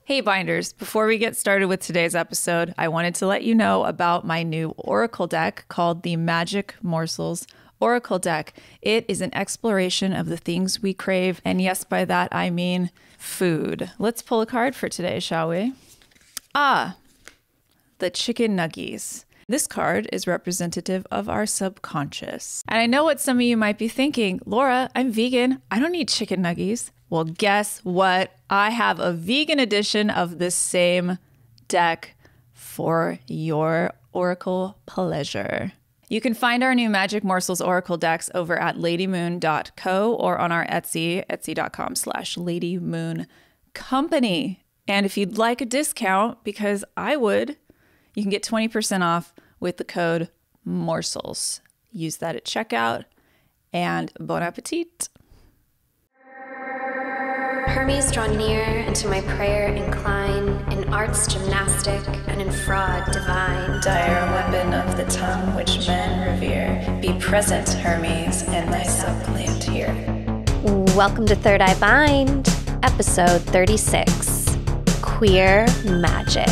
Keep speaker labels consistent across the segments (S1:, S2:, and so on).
S1: Hey binders, before we get started with today's episode, I wanted to let you know about my new Oracle deck called the Magic Morsels Oracle deck. It is an exploration of the things we crave, and yes, by that I mean food. Let's pull a card for today, shall we? The chicken nuggies. This card is representative of our subconscious. And I know what some of you might be thinking, Laura, I'm vegan. I don't need chicken nuggies. Well, guess what? I have a vegan edition of this same deck for your Oracle pleasure. You can find our new Magic Morsels Oracle decks over at ladymoon.co or on our Etsy, etsy.com/ladymooncompany. And if you'd like a discount, because I would, you can get 20% off with the code MORSELS. Use that at checkout, and bon appetit.
S2: Hermes, draw near, and to my prayer incline, in arts gymnastic and in fraud divine.
S1: Dire weapon of the tongue which men revere, be present, Hermes, in thy subplant here.
S2: Welcome to Third Eye Bind, episode 36, Queer Magic.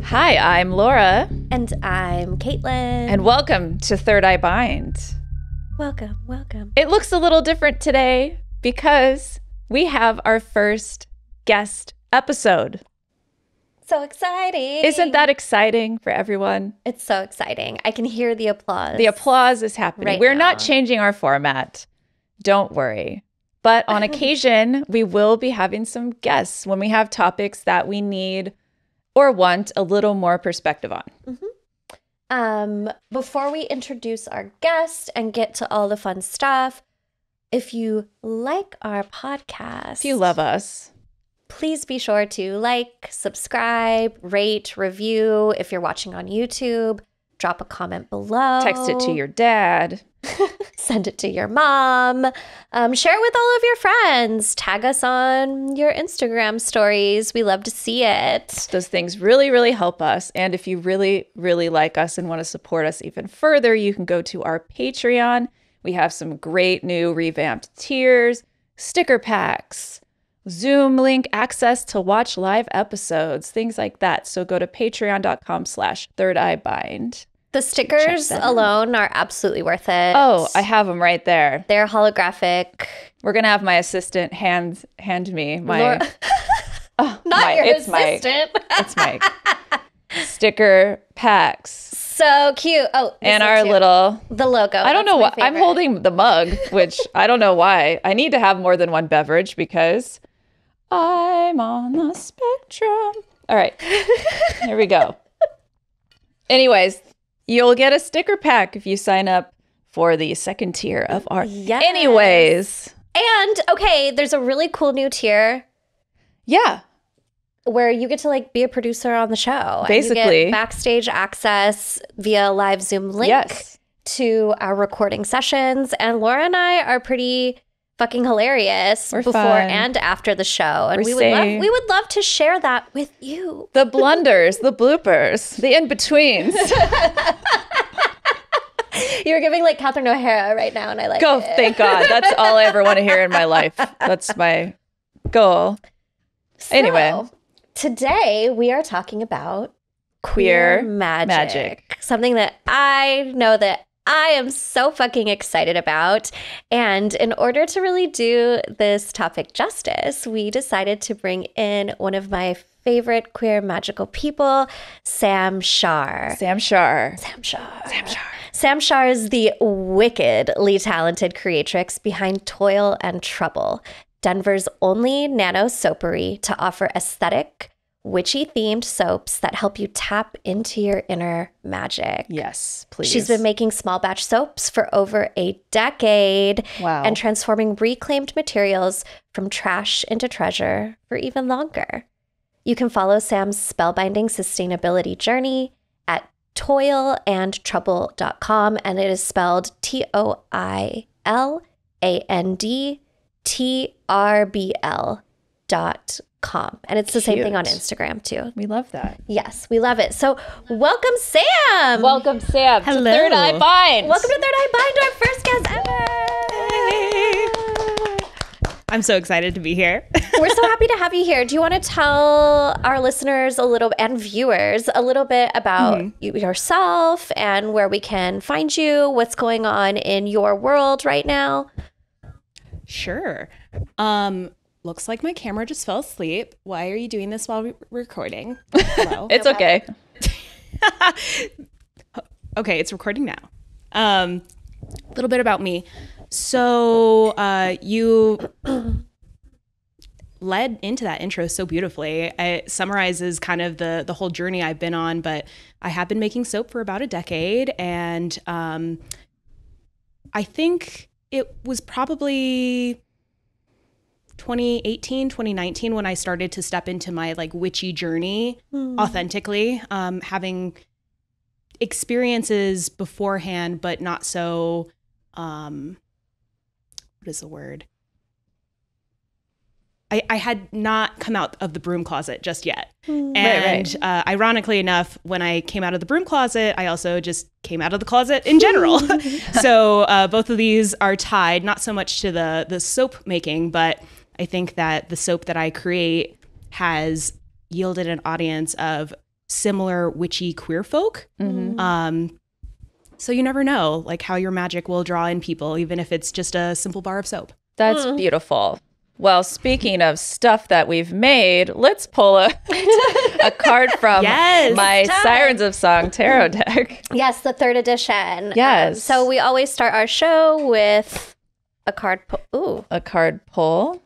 S1: Hi, I'm Laura.
S2: And I'm Kaitlyn.
S1: And welcome to Third Eye Bind.
S2: Welcome, welcome.
S1: It looks a little different today because we have our first guest episode.
S2: So exciting.
S1: Isn't that exciting for everyone?
S2: It's so exciting. I can hear the applause.
S1: The applause is happening.
S2: Right
S1: We're
S2: now.
S1: not changing our format. Don't worry. But on occasion, we will be having some guests when we have topics that we need or want a little more perspective on.
S2: Before we introduce our guest and get to all the fun stuff, if you like our podcast,
S1: If you love us,
S2: please be sure to like, subscribe, rate, review. If you're watching on YouTube, drop a comment below.
S1: text it to your dad.
S2: Send it to your mom. Share it with all of your friends. Tag us on your Instagram stories. We love to see it.
S1: Those things really, really help us. And if you really, really like us and want to support us even further, you can go to our Patreon. We have some great new revamped tiers, sticker packs, Zoom link access to watch live episodes, things like that. So go to patreon.com/thirdEyeBind.
S2: The stickers alone are absolutely worth it.
S1: Oh, I have them right there.
S2: They're holographic.
S1: We're going to have my assistant hand me my...
S2: Laura- Not your assistant.
S1: It's my sticker packs.
S2: So cute. Oh,
S1: And
S2: so
S1: our
S2: cute.
S1: little...
S2: The logo.
S1: I don't know why. I'm
S2: favorite.
S1: holding the mug, which I don't know why. I need to have more than one beverage because I'm on the spectrum. All right. Here we go. Anyways, you'll get a sticker pack if you sign up for the second tier of our...
S2: Yes.
S1: Anyways.
S2: And, okay, there's a really cool new tier
S1: Yeah.
S2: where you get to, like, be a producer on the show. And
S1: Basically.
S2: you get backstage access via live Zoom link
S1: Yes.
S2: to our recording sessions. And Laura and I are pretty fucking hilarious
S1: We're
S2: before
S1: fun.
S2: and after the show. And
S1: We're
S2: we would love to share that with you.
S1: The blunders, the bloopers, the in-betweens.
S2: You're giving, like, Catherine O'Hara right now, and I like
S1: Go,
S2: it.
S1: thank God. That's all I ever want to hear in my life. That's my goal. Anyway.
S2: So, today we are talking about
S1: Queer
S2: magic. Something that I know that I am so fucking excited about. And in order to really do this topic justice, we decided to bring in one of my favorite queer magical people, Sam Scharrer.
S1: Sam Scharrer.
S2: Sam Scharrer. Sam Scharrer is the wickedly talented creatrix behind TOIL+TRBL, Denver's only nano-soapery to offer aesthetic, witchy-themed soaps that help you tap into your inner magic.
S1: Yes, please.
S2: She's been making small batch soaps for over a decade.
S1: Wow.
S2: And transforming reclaimed materials from trash into treasure for even longer. You can follow Sam's spellbinding sustainability journey at toilandtrouble.com, and it is spelled TOILandTRBL.com. And it's the same thing on
S1: Cute.
S2: Instagram too.
S1: We love that.
S2: Yes, we love it. So welcome, Sam.
S1: Welcome, Sam,
S3: Hello.
S1: to Third Eye Bind.
S2: Welcome to Third Eye Bind, our first guest ever.
S3: I'm so excited to be here.
S2: We're so happy to have you here. Do you want to tell our listeners and viewers a little bit about yourself and where we can find you, what's going on in your world right now?
S3: Sure. Looks like my camera just fell asleep. Why are you doing this while we're recording? Hello?
S1: It's okay.
S3: Okay, it's recording now. A little bit about me. So you led into that intro so beautifully. It summarizes kind of the whole journey I've been on, but I have been making soap for about a decade, and I think it was probably 2018, 2019 when I started to step into my like witchy journey authentically, having experiences beforehand, but not so, what is the word? I had not come out of the broom closet just yet. And ironically enough, when I came out of the broom closet, I also just came out of the closet in general. So both of these are tied, not so much to the soap making, but I think that the soap that I create has yielded an audience of similar witchy queer folk. So you never know like how your magic will draw in people, even if it's just a simple bar of soap.
S1: That's beautiful. Well, speaking of stuff that we've made, let's pull a card from my Sirens of Song tarot deck.
S2: Yes, the 3rd edition.
S1: Yes.
S2: So we always start our show with a card pull.
S1: A card pull.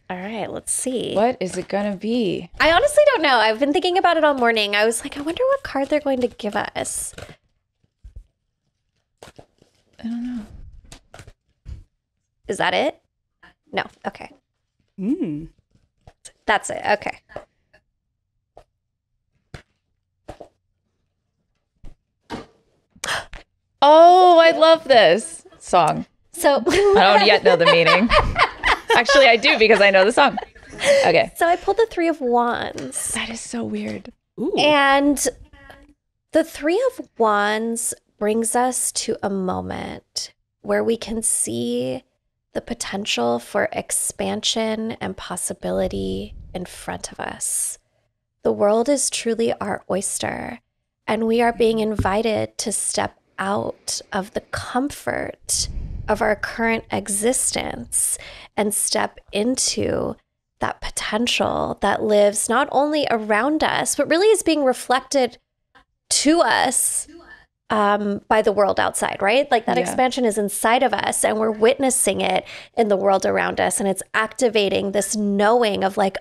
S2: All right, let's see.
S1: What is it going to be?
S2: I honestly don't know. I've been thinking about it all morning. I was like, I wonder what card they're going to give us.
S1: I don't know.
S2: Is that it? No. Okay. That's it. Okay.
S1: Oh, I love this song.
S2: So
S1: I don't yet know the meaning. Actually, I do because I know the song. Okay.
S2: So I pulled the 3 of Wands.
S1: That is so weird.
S3: Ooh.
S2: And the 3 of Wands brings us to a moment where we can see the potential for expansion and possibility in front of us. The world is truly our oyster, and we are being invited to step out of the comfort of our current existence and step into that potential that lives not only around us, but really is being reflected to us by the world outside, right? Like that expansion is inside of us and we're witnessing it in the world around us. And it's activating this knowing of like,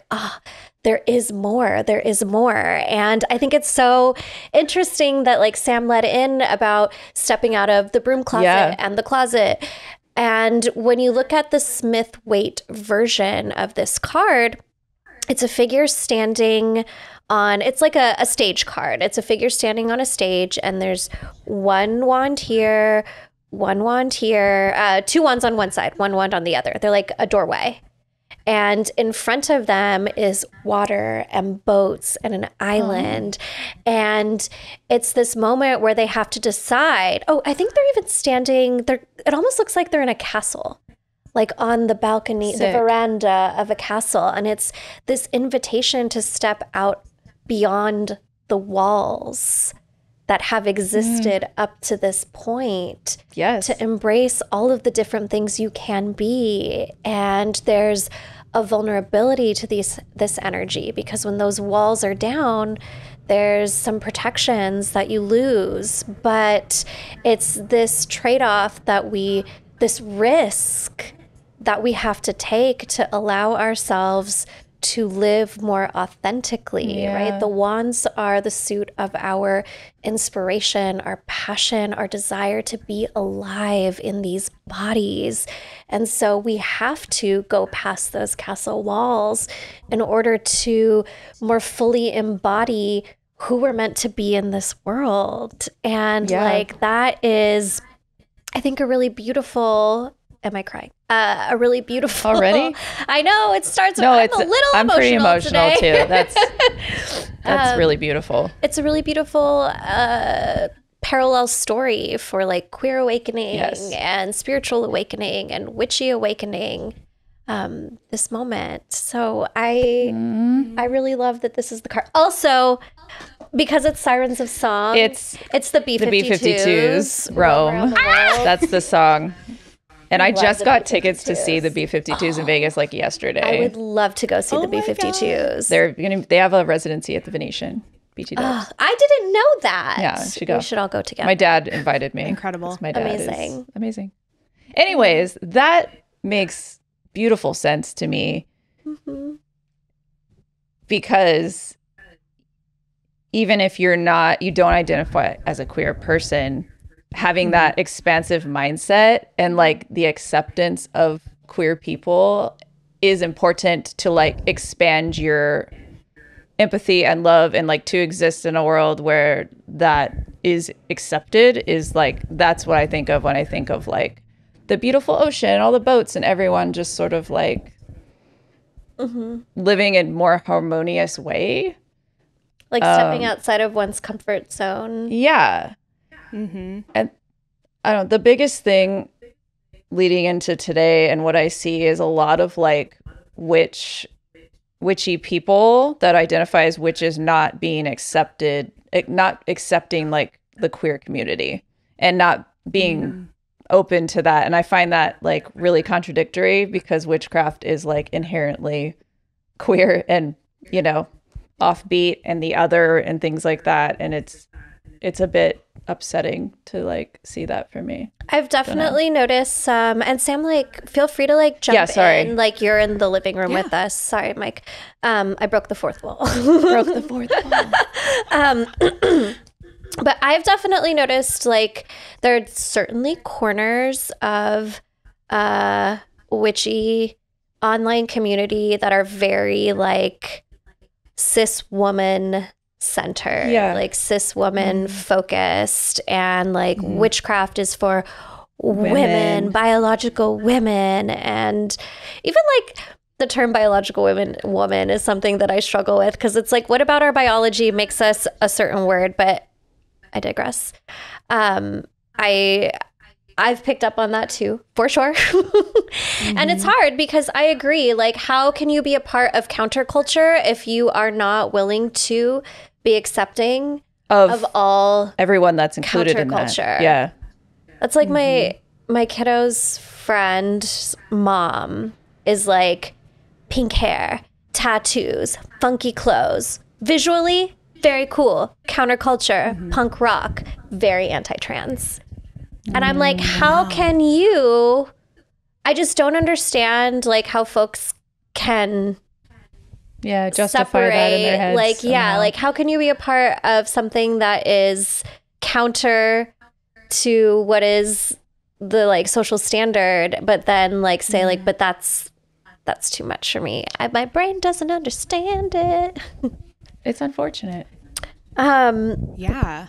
S2: there is more, there is more. And I think it's so interesting that like Sam led in about stepping out of the broom closet and the closet. And when you look at the Smith-Waite version of this card, it's a figure standing on, it's like a stage card. It's a figure standing on a stage, and there's one wand here, 2 wands on one side, 1 wand on the other. They're like a doorway. And in front of them is water and boats and an island. And it's this moment where they have to decide. Oh, I think they're even standing, it almost looks like they're in a castle, like on the balcony, the veranda of a castle. And it's this invitation to step out beyond the walls that have existed up to this point.
S1: Yes.
S2: To embrace all of the different things you can be. And there's a vulnerability to this energy, because when those walls are down, there's some protections that you lose. But it's this trade-off this risk that we have to take to allow ourselves to live more authentically, right? The wands are the suit of our inspiration, our passion, our desire to be alive in these bodies. And so we have to go past those castle walls in order to more fully embody who we're meant to be in this world. And like that is, I think, a really beautiful, am I crying? A really beautiful.
S1: Already?
S2: I know it starts.
S1: No,
S2: I'm
S1: pretty emotional
S2: today.
S1: too. That's really beautiful.
S2: It's a really beautiful parallel story for like queer awakening and spiritual awakening and witchy awakening. this moment. So I really love that this is the card. Also, because it's Sirens of Song, it's the B-52s.
S1: The B-52s roam. That's the song. And I just got tickets to see the B-52s in Vegas like yesterday.
S2: I would love to go see the B-52s.
S1: They have a residency at the Venetian. BT Dubs.
S2: I didn't know that.
S1: Yeah,
S2: we should all go together.
S1: My dad invited me.
S3: Incredible.
S1: My dad is amazing. Anyways, that makes beautiful sense to me. Because even if you don't identify as a queer person, having that expansive mindset and like the acceptance of queer people is important to like expand your empathy and love, and like to exist in a world where that is accepted is like, that's what I think of when I think of like the beautiful ocean, all the boats, and everyone just sort of like living in more harmonious way.
S2: Like stepping outside of one's comfort zone.
S1: Yeah. And I don't know, the biggest thing leading into today and what I see is a lot of like witchy people that identify as witches not being accepted, not accepting like the queer community and not being open to that. And I find that like really contradictory, because witchcraft is like inherently queer and, you know, offbeat and the other and things like that. And it's a bit upsetting to like see that for me.
S2: I've definitely noticed and Sam, like, feel free to like jump in, like you're in the living room with us. Sorry, Mike. I broke the fourth wall. But I've definitely noticed like there are certainly corners of witchy online community that are very like cis woman centered, like cis woman focused, and like witchcraft is for women, biological women. And even like the term biological woman is something that I struggle with, because it's like, what about our biology makes us a certain word? But I digress. I've picked up on that too, for sure. And it's hard, because I agree, like, how can you be a part of counterculture if you are not willing to be accepting of all
S1: everyone that's included in that? Yeah.
S2: That's like my kiddo's friend's mom is like pink hair, tattoos, funky clothes, visually very cool, counterculture, punk rock, very anti-trans. And I'm like, how can you? I just don't understand like how folks can
S1: justify
S2: separate
S1: that in their heads
S2: like
S1: somehow.
S2: like how can you be a part of something that is counter to what is the like social standard, but then like say like, but that's too much for me. My brain doesn't understand it.
S1: It's unfortunate.
S3: Yeah.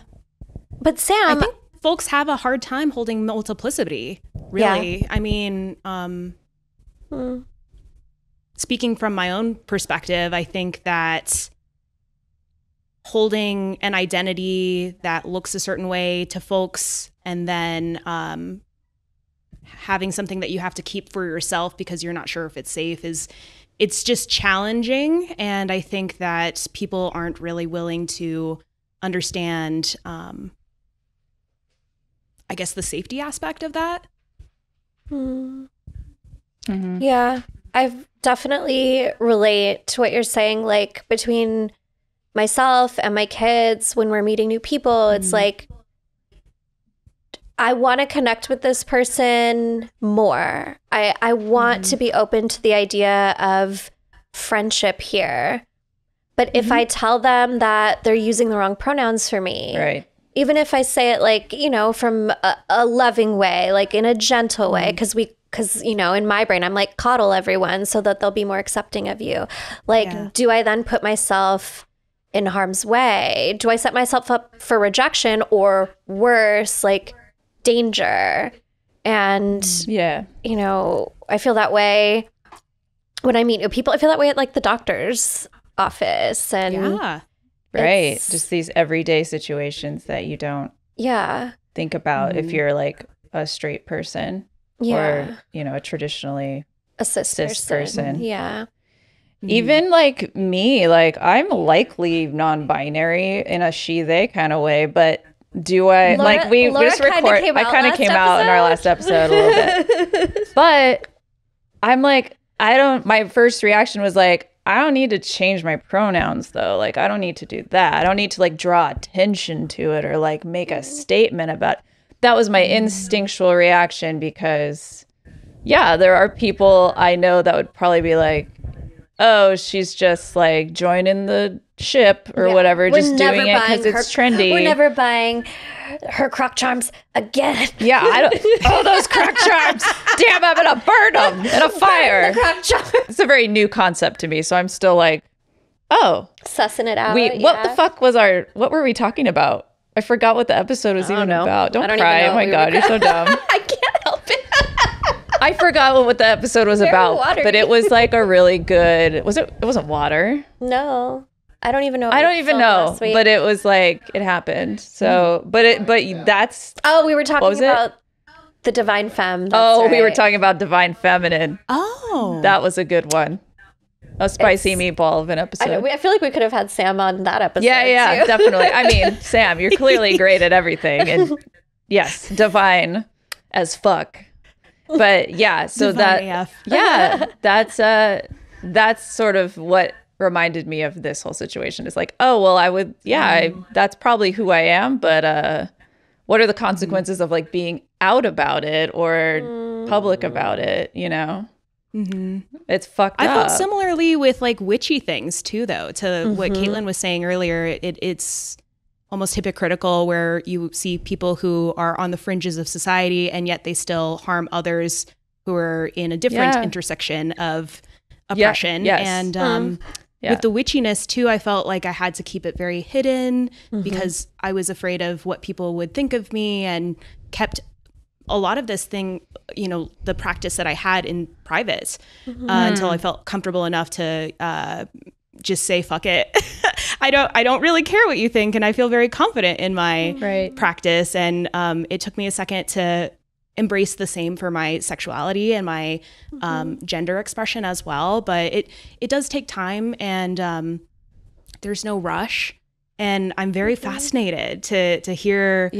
S2: But Sam,
S3: I think folks have a hard time holding multiplicity, really. I mean, speaking from my own perspective, I think that holding an identity that looks a certain way to folks, and then having something that you have to keep for yourself because you're not sure if it's safe, it's just challenging. And I think that people aren't really willing to understand, I guess, the safety aspect of that.
S2: Yeah, I've definitely relate to what you're saying, like between myself and my kids when we're meeting new people, it's like, I want to connect with this person more. I want to be open to the idea of friendship here. But if I tell them that they're using the wrong pronouns for me,
S1: Right.
S2: even if I say it like, you know, from a loving way, like in a gentle way, because, you know, in my brain, I'm like, coddle everyone so that they'll be more accepting of you. Like, do I then put myself in harm's way? Do I set myself up for rejection, or worse, like danger? And, you know, I feel that way when I meet new people. I feel that way at like the doctor's office. And
S1: right. Just these everyday situations that you don't think about if you're like a straight person or, you know, a traditionally
S2: a cis person. Yeah.
S1: Even like me, like I'm likely non-binary in a she/they kind of way, but do I
S2: Laura
S1: just record? I kind of came out in our last episode a little bit, but I'm like, my first reaction was like, I don't need to change my pronouns though. Like, I don't need to do that. I don't need to like draw attention to it or like make a statement about it. That was my instinctual reaction because, yeah, there are people I know that would probably be like, oh, she's just like joining the ship or whatever, just doing it because it's trendy.
S2: We're never buying her croc charms again.
S1: Yeah, I don't. Oh, those croc charms! Damn, I'm gonna burn them in a fire.
S2: Burn the croc charms.
S1: It's a very new concept to me, so I'm still like, oh,
S2: sussing it out.
S1: What the fuck was what were we talking about? I forgot what the episode was even about. Don't cry. Oh my God, you're so dumb.
S2: I can't help it.
S1: I forgot what the episode was about, but it was like a really good. It wasn't water.
S2: No, I don't even know.
S1: I don't even know, but it was like it happened. So, but that's.
S2: Oh, we were talking about the divine femme.
S1: We were talking about divine feminine.
S3: Oh,
S1: that was a good one. A spicy meatball of an episode.
S2: I feel like we could have had Sam on that episode.
S1: Yeah,
S2: too.
S1: Definitely. I mean, Sam, you're clearly great at everything, and yes, divine as fuck. But yeah, so that's sort of what reminded me of this whole situation. It's like, oh well, that's probably who I am, but what are the consequences of like being out about it or public about it? You know, it's fucked up.
S3: I felt similarly with like witchy things too, though. To what Kaitlyn was saying earlier, it's almost hypocritical where you see people who are on the fringes of society and yet they still harm others who are in a different intersection of oppression. And with the witchiness too, I felt like I had to keep it very hidden because I was afraid of what people would think of me and kept a lot of this thing, the practice that I had in private until I felt comfortable enough to just say fuck it. I don't really care what you think, and I feel very confident in my practice. And it took me a second to embrace the same for my sexuality and my gender expression as well. But it does take time, and there's no rush. And I'm very fascinated to hear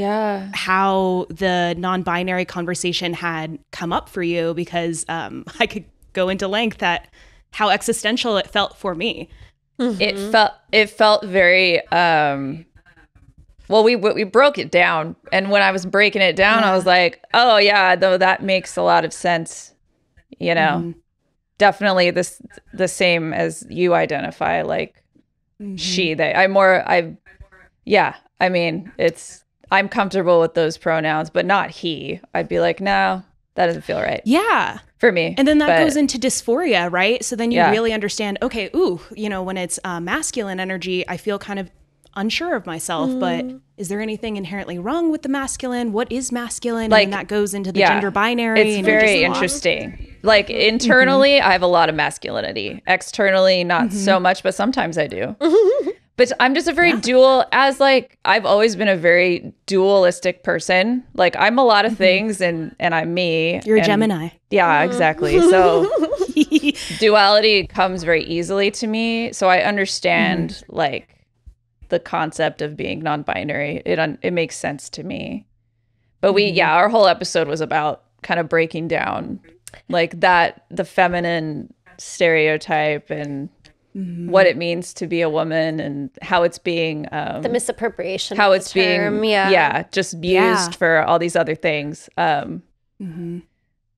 S3: how the non-binary conversation had come up for you, because I could go into length at how existential it felt for me.
S1: It felt very well, we broke it down, and when I was breaking it down, I was like, oh yeah, though that makes a lot of sense. Definitely the same as you identify, like she, they. I mean, I'm comfortable with those pronouns, but not he. I'd be like, no, that doesn't feel right.
S3: Yeah.
S1: For me.
S3: And then that goes into dysphoria, right? So then you really understand, okay, when it's masculine energy, I feel kind of unsure of myself, but is there anything inherently wrong with the masculine? What is masculine? Like, and then that goes into the gender binary.
S1: It's very interesting. Like internally, I have a lot of masculinity. Externally, not so much, but sometimes I do. But I'm just a very I've always been a very dualistic person. Like I'm a lot of things and I'm me.
S3: You're a Gemini.
S1: Yeah, exactly. So duality comes very easily to me. So I understand like the concept of being non-binary. It makes sense to me. But our whole episode was about kind of breaking down like the feminine stereotype and what it means to be a woman and how it's being
S2: the misappropriation,
S1: how it's being just used for all these other things. But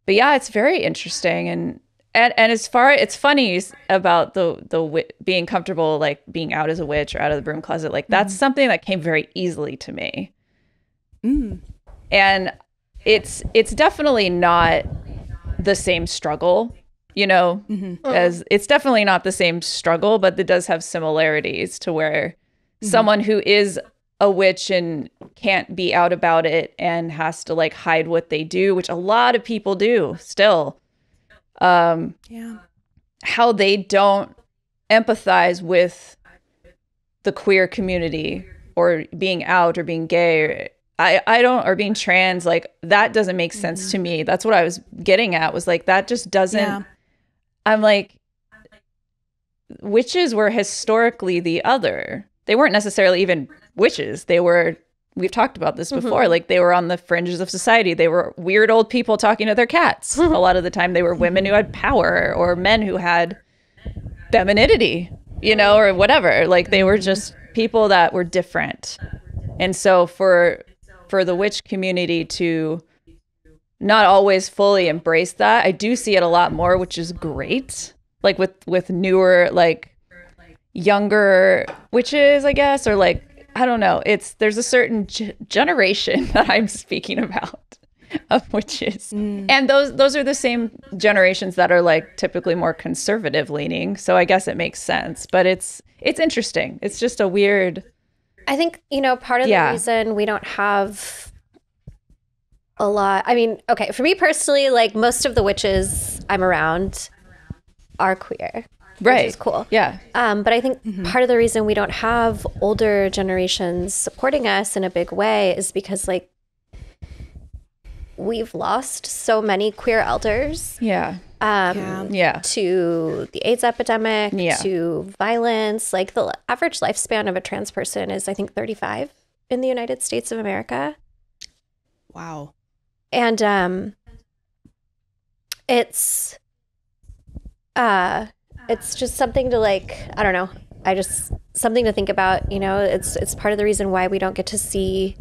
S1: yeah, it's very interesting and it's funny about the being comfortable, like being out as a witch or out of the broom closet. Like that's something that came very easily to me. And it's definitely not the same struggle, as it's definitely not the same struggle, but it does have similarities to where someone who is a witch and can't be out about it and has to like hide what they do, which a lot of people do still. How they don't empathize with the queer community or being out or being gay or being trans, like that doesn't make sense to me. That's what I was getting at, was like that just doesn't I'm like, witches were historically the other. They weren't necessarily even witches. We've talked about this before, like they were on the fringes of society. They were weird old people talking to their cats. A lot of the time they were women who had power or men who had femininity, or whatever. Like they were just people that were different. And so for the witch community to not always fully embrace that, I do see it a lot more, which is great. Like with newer, like younger witches, I guess, or like, I don't know. There's a certain generation that I'm speaking about of witches. And those are the same generations that are like typically more conservative leaning. So I guess it makes sense, but it's interesting. It's just a weird.
S2: I think, part of the reason we don't have a lot, I mean, okay, for me personally, like most of the witches I'm around are queer.
S1: Right.
S2: Which is cool.
S1: Yeah.
S2: But I think part of the reason we don't have older generations supporting us in a big way is because like we've lost so many queer elders.
S1: Yeah.
S2: To the AIDS epidemic, to violence. Like the average lifespan of a trans person is, I think, 35 in the United States of America.
S3: Wow.
S2: And it's just something to like, I don't know. Something to think about, it's part of the reason why we don't get to see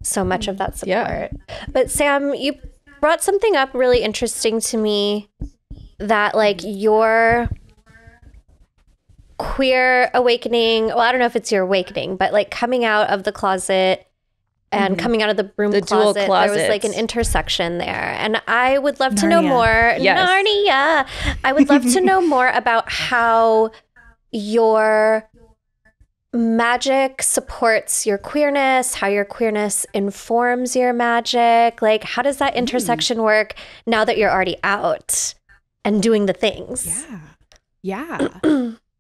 S2: so much of that support. Yeah. But Sam, you brought something up really interesting to me, that like your queer awakening, well, I don't know if it's your awakening, but like coming out of the closet and coming out of the broom closet, there was like an intersection there. And I would love to know more.
S1: Yes.
S2: Narnia. I would love to know more about how your magic supports your queerness, how your queerness informs your magic. Like, how does that intersection work now that you're already out and doing the things?
S3: Yeah.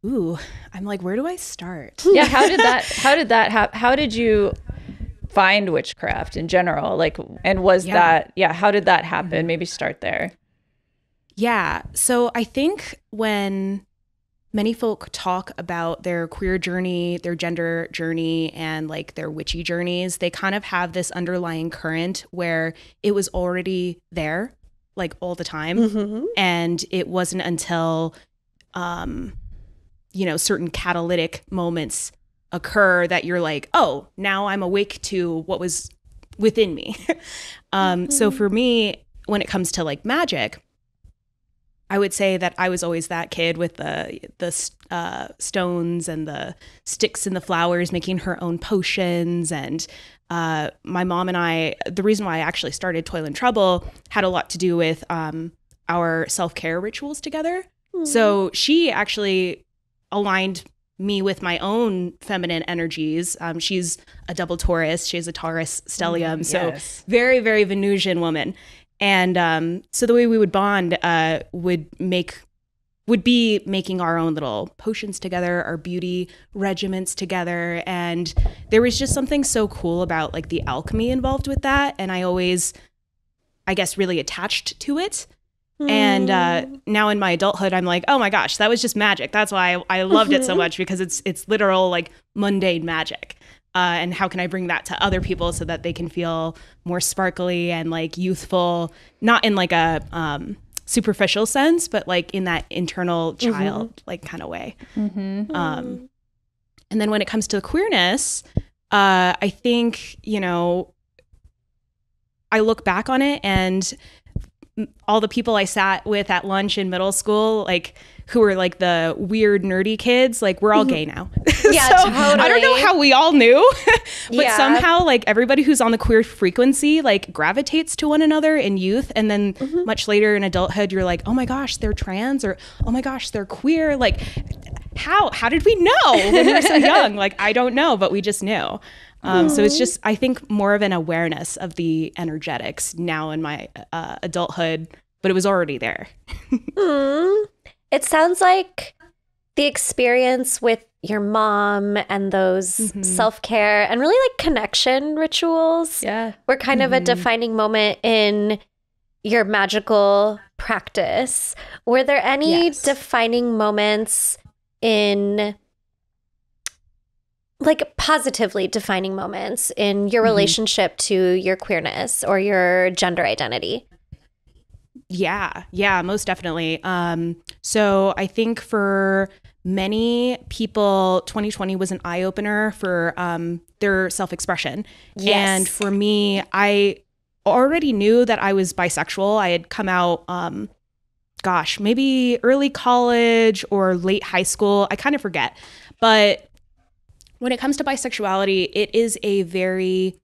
S3: Ooh, I'm like, where do I start?
S1: Yeah. How did you find witchcraft in general? Like, and was that, how did that happen? Maybe start there.
S3: Yeah. So I think when many folk talk about their queer journey, their gender journey, and like their witchy journeys, they kind of have this underlying current where it was already there, like all the time. And it wasn't until, certain catalytic moments occur that you're like, oh, now I'm awake to what was within me. So for me, when it comes to like magic, I would say that I was always that kid with the stones and the sticks and the flowers, making her own potions. And my mom and I, the reason why I actually started TOIL+TRBL had a lot to do with our self-care rituals together. So she actually aligned me with my own feminine energies. She's a double Taurus. She has a Taurus stellium. So very, very Venusian woman. And so the way we would bond would be making our own little potions together, our beauty regimens together. And there was just something so cool about like the alchemy involved with that. And I always, I guess, really attached to it. And now in my adulthood, I'm like, oh my gosh, that was just magic. That's why I loved it so much, because it's literal like mundane magic. And how can I bring that to other people so that they can feel more sparkly and like youthful, not in like a superficial sense, but like in that internal child like kind of way. And then when it comes to queerness, I think, I look back on it, and all the people I sat with at lunch in middle school, like who were like the weird nerdy kids, like we're all gay now.
S2: Yeah,
S3: so
S2: totally.
S3: I don't know how we all knew, but somehow like everybody who's on the queer frequency like gravitates to one another in youth, and then much later in adulthood you're like, oh my gosh, they're trans, or oh my gosh, they're queer. Like how did we know when we were so young? Like I don't know, but we just knew. So it's just, I think, more of an awareness of the energetics now in my adulthood, but it was already there.
S2: It sounds like the experience with your mom and those self-care and really like connection rituals were kind of a defining moment in your magical practice, were there any defining moments in, like, positively defining moments in your relationship to your queerness or your gender identity?
S3: Yeah, most definitely. So I think for many people, 2020 was an eye-opener for their self-expression.
S2: Yes.
S3: And for me, I already knew that I was bisexual. I had come out, maybe early college or late high school. I kind of forget. But when it comes to bisexuality, it is a very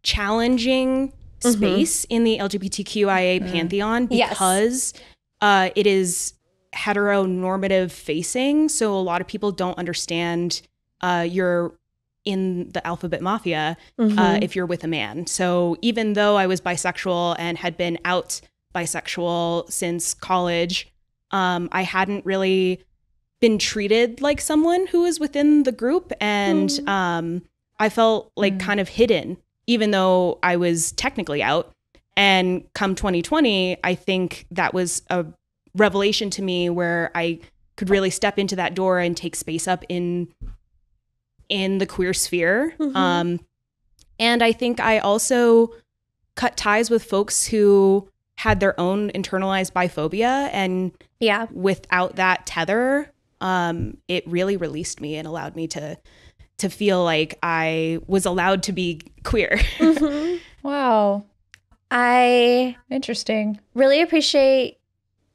S3: challenging space in the LGBTQIA pantheon because it is heteronormative facing. So a lot of people don't understand you're in the alphabet mafia if you're with a man. So even though I was bisexual and had been out bisexual since college, I hadn't really been treated like someone who was within the group. And I felt like kind of hidden, even though I was technically out. And come 2020, I think that was a revelation to me where I could really step into that door and take space up in the queer sphere. And I think I also cut ties with folks who had their own internalized biphobia. And without that tether, it really released me and allowed me to feel like I was allowed to be queer.
S1: Wow.
S2: I
S1: Interesting.
S2: really appreciate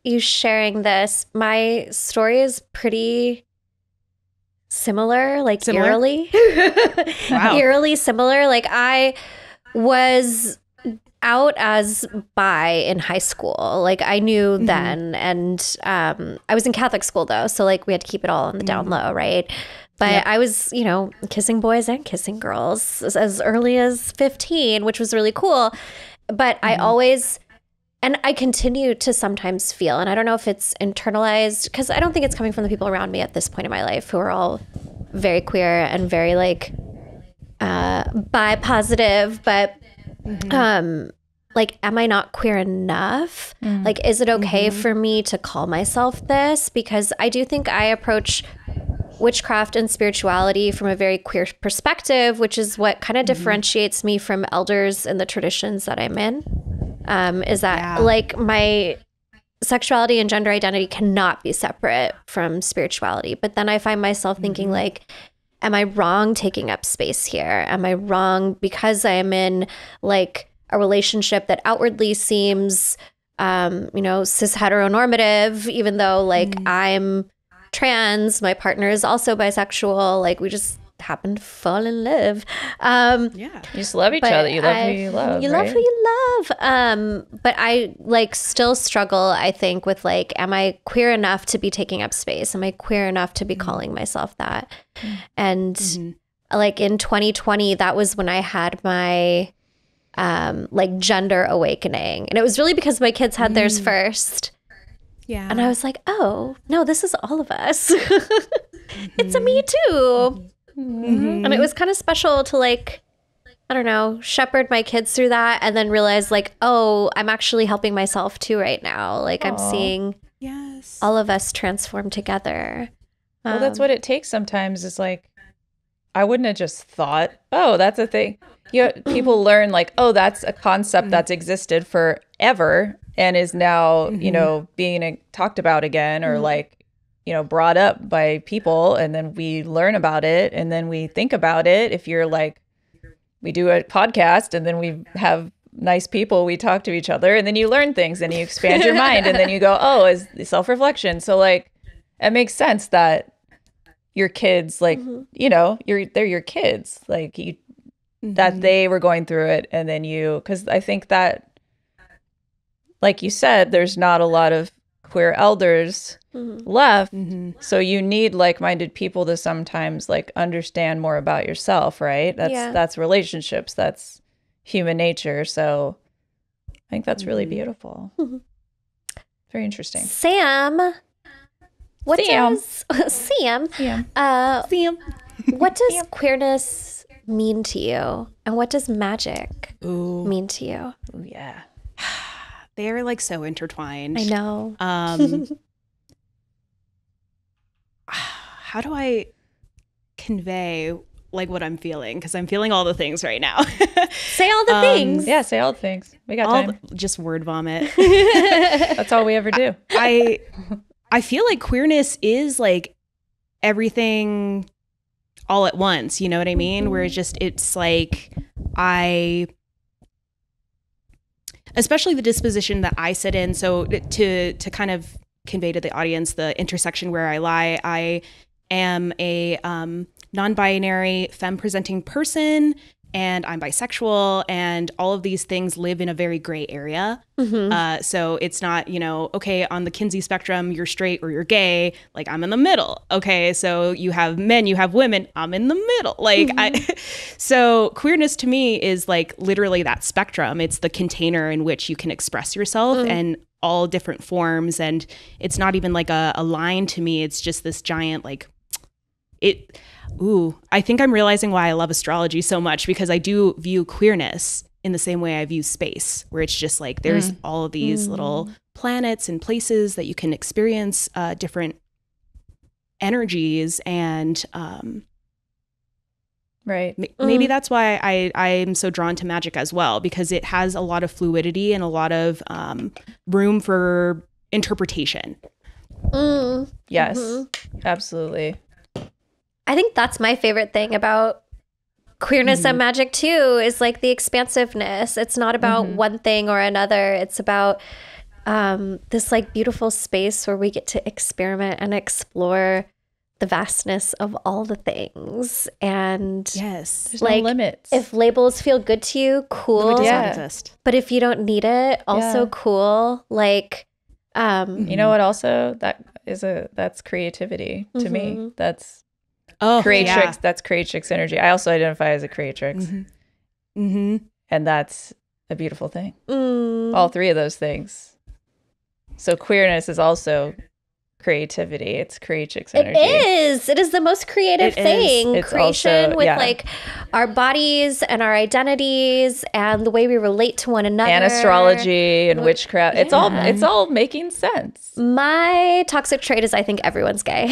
S2: you sharing this. My story is pretty similar, like eerily.
S3: Wow.
S2: Eerily similar. Like, I was out as bi in high school. Like, I knew then. And I was in Catholic school, though. So, like, we had to keep it all on the down low, right? But I was, kissing boys and kissing girls as early as 15, which was really cool. But I always, and I continue to sometimes feel, and I don't know if it's internalized, because I don't think it's coming from the people around me at this point in my life who are all very queer and very, like, bi positive, but like, am I not queer enough? Like, is it okay for me to call myself this? Because I do think I approach witchcraft and spirituality from a very queer perspective, which is what kind of differentiates me from elders in the traditions that I'm in, is that like, my sexuality and gender identity cannot be separate from spirituality. But then I find myself thinking, like, am I wrong taking up space here? Am I wrong because I am in, like, a relationship that outwardly seems, cis heteronormative, even though, like, I'm trans, my partner is also bisexual, like, we just happen to fall in love.
S1: You just love each other. You love who you love.
S2: You love who you love. But I, like, still struggle, I think, with, like, am I queer enough to be taking up space? Am I queer enough to be calling myself that? And like, in 2020, that was when I had my like, gender awakening. And it was really because my kids had theirs first.
S3: Yeah.
S2: And I was like, oh, no, this is all of us. It's a me too. And it was kind of special to, like, I don't know, shepherd my kids through that and then realize, like, oh, I'm actually helping myself too right now. Like, I'm seeing all of us transform together.
S1: Well, that's what it takes sometimes, is like, I wouldn't have just thought, oh, that's a thing. People learn, like, oh, that's a concept that's existed forever and is now, being talked about again, or like, brought up by people. And then we learn about it and then we think about it. If you're like, we do a podcast and then we have nice people, we talk to each other, and then you learn things and you expand your mind, and then you go, oh, is self-reflection. So, like, it makes sense that your kids, like, they're your kids, like, that they were going through it, and then because I think that, like you said, there's not a lot of queer elders left, so you need like-minded people to sometimes, like, understand more about yourself, right? That's relationships, that's human nature. So I think that's really beautiful. Very interesting.
S2: Sam, what does queerness mean to you, and what does magic mean to you?
S1: Oh, yeah.
S3: they are like so intertwined.
S2: I know.
S3: How do I convey like what I'm feeling? Because I'm feeling all the things right now.
S2: Say all the things.
S1: Yeah, say all the things. We got time.
S3: Just word vomit.
S1: That's all we ever do.
S3: I feel like queerness is like everything all at once. You know what I mean? Where it's like especially the disposition that I sit in. So to kind of convey to the audience the intersection where I lie, I am a non-binary femme-presenting person, and I'm bisexual, and all of these things live in a very gray area. So it's not, okay, on the Kinsey spectrum, you're straight or you're gay. Like, I'm in the middle. Okay, so you have men, you have women. I'm in the middle. Like, so queerness to me is like literally that spectrum. It's the container in which you can express yourself and all different forms. And it's not even like a line to me. It's just this giant like I think I'm realizing why I love astrology so much, because I do view queerness in the same way I view space, where it's just like there's all of these little planets and places that you can experience different energies. And maybe that's why I'm so drawn to Magick as well, because it has a lot of fluidity and a lot of room for interpretation.
S1: Yes, absolutely.
S2: I think that's my favorite thing about queerness and Magick too, is like the expansiveness. It's not about one thing or another. It's about this like beautiful space where we get to experiment and explore the vastness of all the things. And
S1: there's
S2: like,
S1: no limits.
S2: If labels feel good to you, cool.
S3: Does not exist.
S2: But if you don't need it, also cool. Like,
S1: you know what? Also, that's creativity to me. That's creatrix. That's creatrix energy. I also identify as a creatrix, and that's a beautiful thing. All three of those things. So queerness is also creativity. It's creatrix energy.
S2: It is the most creative thing.
S1: It's
S2: creation
S1: also,
S2: with like our bodies and our identities and the way we relate to one another,
S1: and astrology and witchcraft. It's all making sense.
S2: My toxic trait is I think everyone's gay.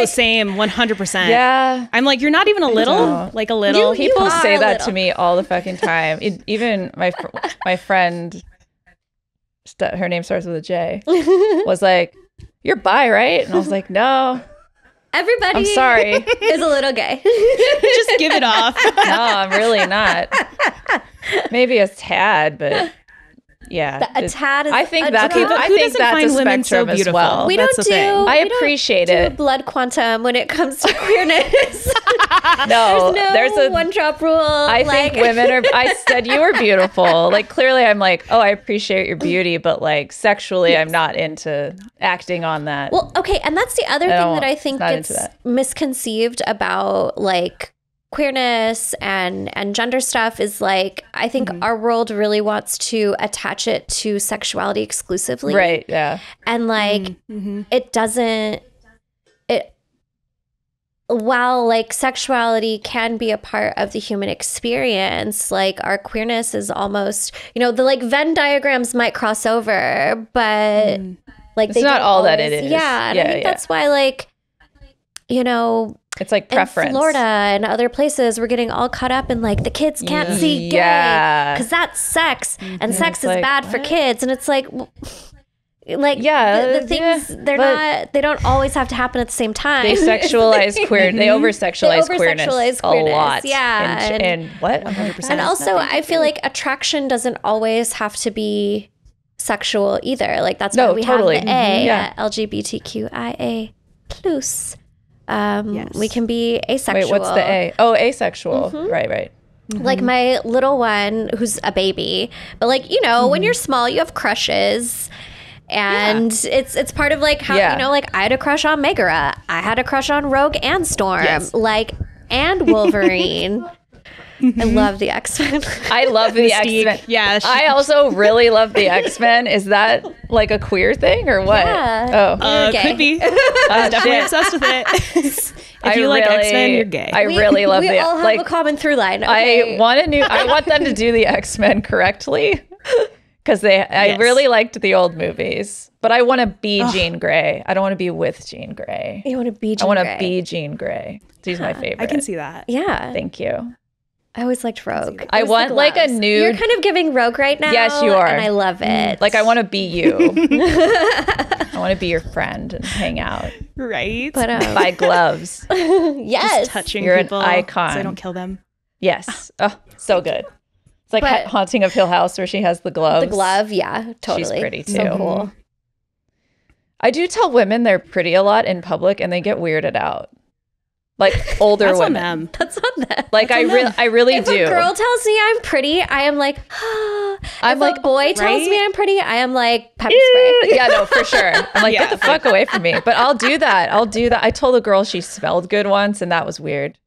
S3: Same, 100%.
S1: Yeah,
S3: I'm like, you're not even a little, like a little.
S1: People say that to me all the fucking time. Even my friend, her name starts with a J, was like, "You're bi, right?" And I was like, "No,
S2: everybody,
S1: I'm sorry,
S2: is a little gay."
S3: Just give it off.
S1: No, I'm really not. Maybe a tad, but yeah,
S2: a tad is.
S1: I think that's.
S3: Okay, but
S1: I
S3: who
S1: think
S3: doesn't
S1: that's
S3: find
S1: a
S3: women so
S1: spectrum as
S3: beautiful?
S1: well.
S2: We
S3: That's
S2: don't
S3: the
S2: do.
S3: thing.
S1: I appreciate
S2: do
S1: it.
S2: a blood quantum when it comes to queerness.
S1: No,
S2: there's a one drop rule.
S1: I think women are. I said you were beautiful. Like clearly, I'm like, oh, I appreciate your beauty, but like sexually, I'm not into acting on that.
S2: Well, okay, and that's the other thing that I think gets misconceived about like queerness and gender stuff is like, I think our world really wants to attach it to sexuality exclusively.
S1: Right, yeah.
S2: And like, it doesn't, while like sexuality can be a part of the human experience, like our queerness is almost, the like Venn diagrams might cross over, but like
S1: it's not all that it is.
S2: Yeah. And I think that's why like,
S1: it's like preference.
S2: In Florida and other places, we're getting all caught up in like the kids can't see gay because that's sex and sex is like, bad for kids. And it's like the things they don't always have to happen at the same time.
S1: They sexualize queer. They over-sexualize queerness a lot.
S2: Yeah.
S1: And what? 100%.
S2: And also, I feel like attraction doesn't always have to be sexual either. Like that's why we have the A at LGBTQIA+. We can be asexual.
S1: Wait, what's the A? Oh, asexual. Right.
S2: Like my little one who's a baby, but like, when you're small, you have crushes. And it's part of like how, like I had a crush on Megara. I had a crush on Rogue and Storm, and Wolverine. I love the X-Men.
S1: I love the X-Men.
S3: Yeah.
S1: I also really love the X-Men. Is that like a queer thing or what?
S2: Yeah.
S3: Could be. I'm definitely obsessed with it. If you like X-Men, you're gay.
S1: I really love
S2: we all have a common through line. Okay.
S1: I want them to do the X-Men correctly. Because I really liked the old movies. But I want to be Jean Grey. I don't want to be with Jean Grey.
S2: You want to be Jean Grey?
S1: I want to be Jean Grey. She's my favorite.
S3: I can see that.
S2: Yeah.
S1: Thank you.
S2: I always liked Rogue.
S1: I want like a nude.
S2: You're kind of giving Rogue right now.
S1: Yes, you are.
S2: And I love it.
S1: Like I want to be you. I want to be your friend and hang out.
S3: Right.
S2: But,
S1: buy gloves.
S2: Yes.
S3: Just touching
S1: You're
S3: people
S1: an icon.
S3: so I don't kill them.
S1: Yes. Oh, so good. It's like Haunting of Hill House where she has the gloves.
S2: The glove, yeah, totally.
S1: She's pretty too.
S2: So cool.
S1: I do tell women they're pretty a lot in public and they get weirded out. Like older
S3: That's
S1: women.
S3: on them.
S2: That's on them.
S1: Like I really
S2: if
S1: do.
S2: If a girl tells me I'm pretty, I am like,
S1: I'm
S2: if
S1: like,
S2: a boy tells me I'm pretty, I am like, pepper spray.
S1: Yeah, no, for sure. I'm like, get the fuck away from me. But I'll do that. I told a girl she smelled good once and that was weird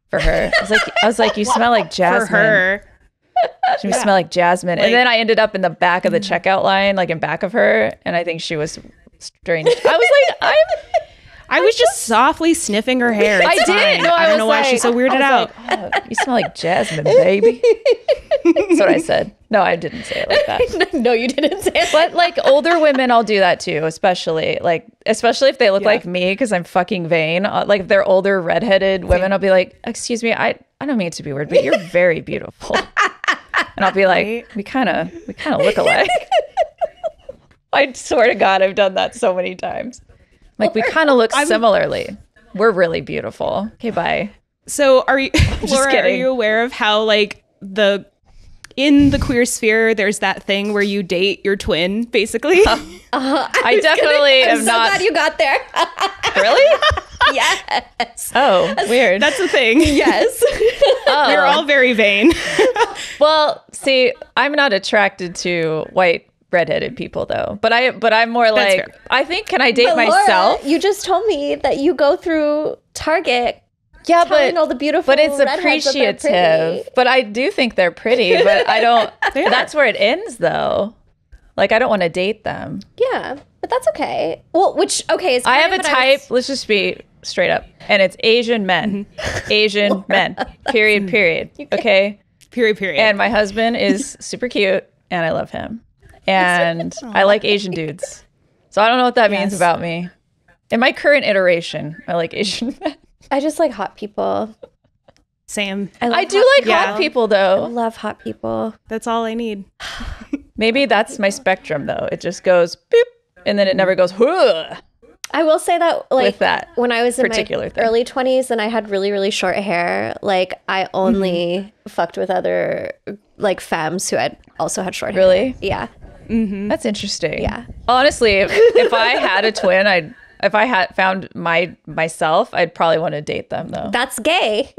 S1: for her. I was like, you smell like jasmine.
S3: For her.
S1: She smell like jasmine. And then I ended up in the back of the checkout line, like in back of her. And I think she was strange. I was like,
S3: I was just softly sniffing her hair. It's fine.
S1: No,
S3: I don't know why
S1: like,
S3: she's so weirded out.
S1: Like, oh, you smell like jasmine, baby. That's what I said. No, I didn't say it like that.
S2: No, you didn't say it.
S1: But like older women, I'll do that too, especially if they look like me because I'm fucking vain. Like if they're older redheaded women, I'll be like, excuse me, I don't mean it to be weird, but you're very beautiful. And I'll be like, we kind of look alike. I swear to God, I've done that so many times. Like we kind of look similarly. We're really beautiful. Okay, bye.
S3: So are you, Laura, are you aware of how like in the queer sphere, there's that thing where you date your twin, basically?
S1: I definitely am
S2: I'm so
S1: not.
S2: glad you got there.
S1: Really?
S2: Yes.
S1: Oh, weird.
S3: That's a thing.
S2: Yes.
S3: We're all very vain.
S1: Well, see, I'm not attracted to white redheaded people though, but I'm more like
S3: fair.
S1: I think can I date
S2: But
S1: myself?
S2: Laura, you just told me that you go through Target.
S1: Yeah,
S2: telling all the beautiful
S1: but it's
S2: redheads that they're
S1: appreciative.
S2: pretty.
S1: But I do think they're pretty, but I don't. That's where it ends though. Like I don't want to date them.
S2: Yeah, but that's okay. Well, is
S1: I have a type. Let's just be straight up, and it's Asian men. Asian men. Period. Okay.
S3: Period.
S1: And my husband is super cute, and I love him. And I like Asian dudes. So I don't know what that means about me. In my current iteration, I like Asian men.
S2: I just like hot people.
S3: Same.
S1: I do like hot people,
S2: I
S1: though.
S2: love hot people.
S3: That's all I need.
S1: Maybe that's my spectrum, though. It just goes boop, and then it never goes huh.
S2: I will say that, like,
S1: With that
S2: when I was in my
S1: particular thing.
S2: early 20s and I had really, really short hair, like, I only fucked with other, like, femmes who had also had short hair.
S1: Really?
S2: Yeah.
S1: That's interesting.
S2: Yeah.
S1: Honestly, if I had a twin, if I had found myself, I'd probably want to date them, though.
S2: That's gay.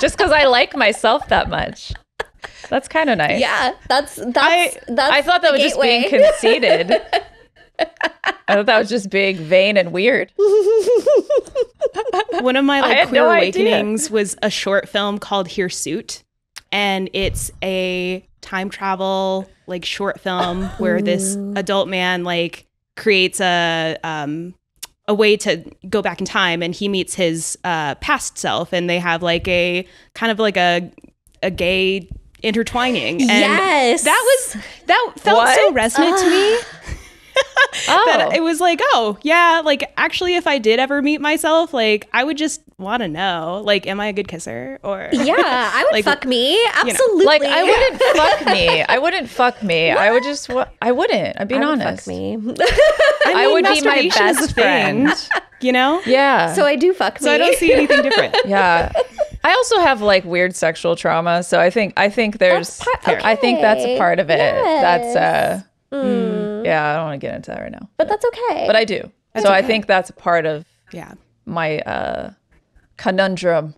S1: Just because I like myself that much. That's kind of nice.
S2: Yeah. That's
S1: I thought that was just being conceited. I thought that was just being vain and weird.
S3: One of my
S1: had
S3: queer
S1: no
S3: awakenings was a short film called Hirsute, and it's a time travel like short film where this adult man like creates a way to go back in time, and he meets his past self, and they have like a kind of like a gay intertwining. And
S2: yes.
S3: that felt so resonant to me. That it was like, oh yeah, like actually if I did ever meet myself, like I would just want to know, like, am I a good kisser? Or
S2: Yeah, I would
S3: like,
S2: fuck me. Absolutely.
S1: You know, like I wouldn't fuck me. I would just I wouldn't. I'm being honest.
S2: Fuck me.
S1: I would be my
S3: masturbation is a
S1: best friend.
S3: You know?
S1: Yeah.
S2: So I do fuck me.
S3: So I don't see anything different.
S1: Yeah. I also have like weird sexual trauma, so I think there's I think that's a part of it.
S2: Yes.
S1: That's yeah, I don't want to get into that right now.
S2: But that's okay.
S1: But I do. I think that's a part of my conundrum.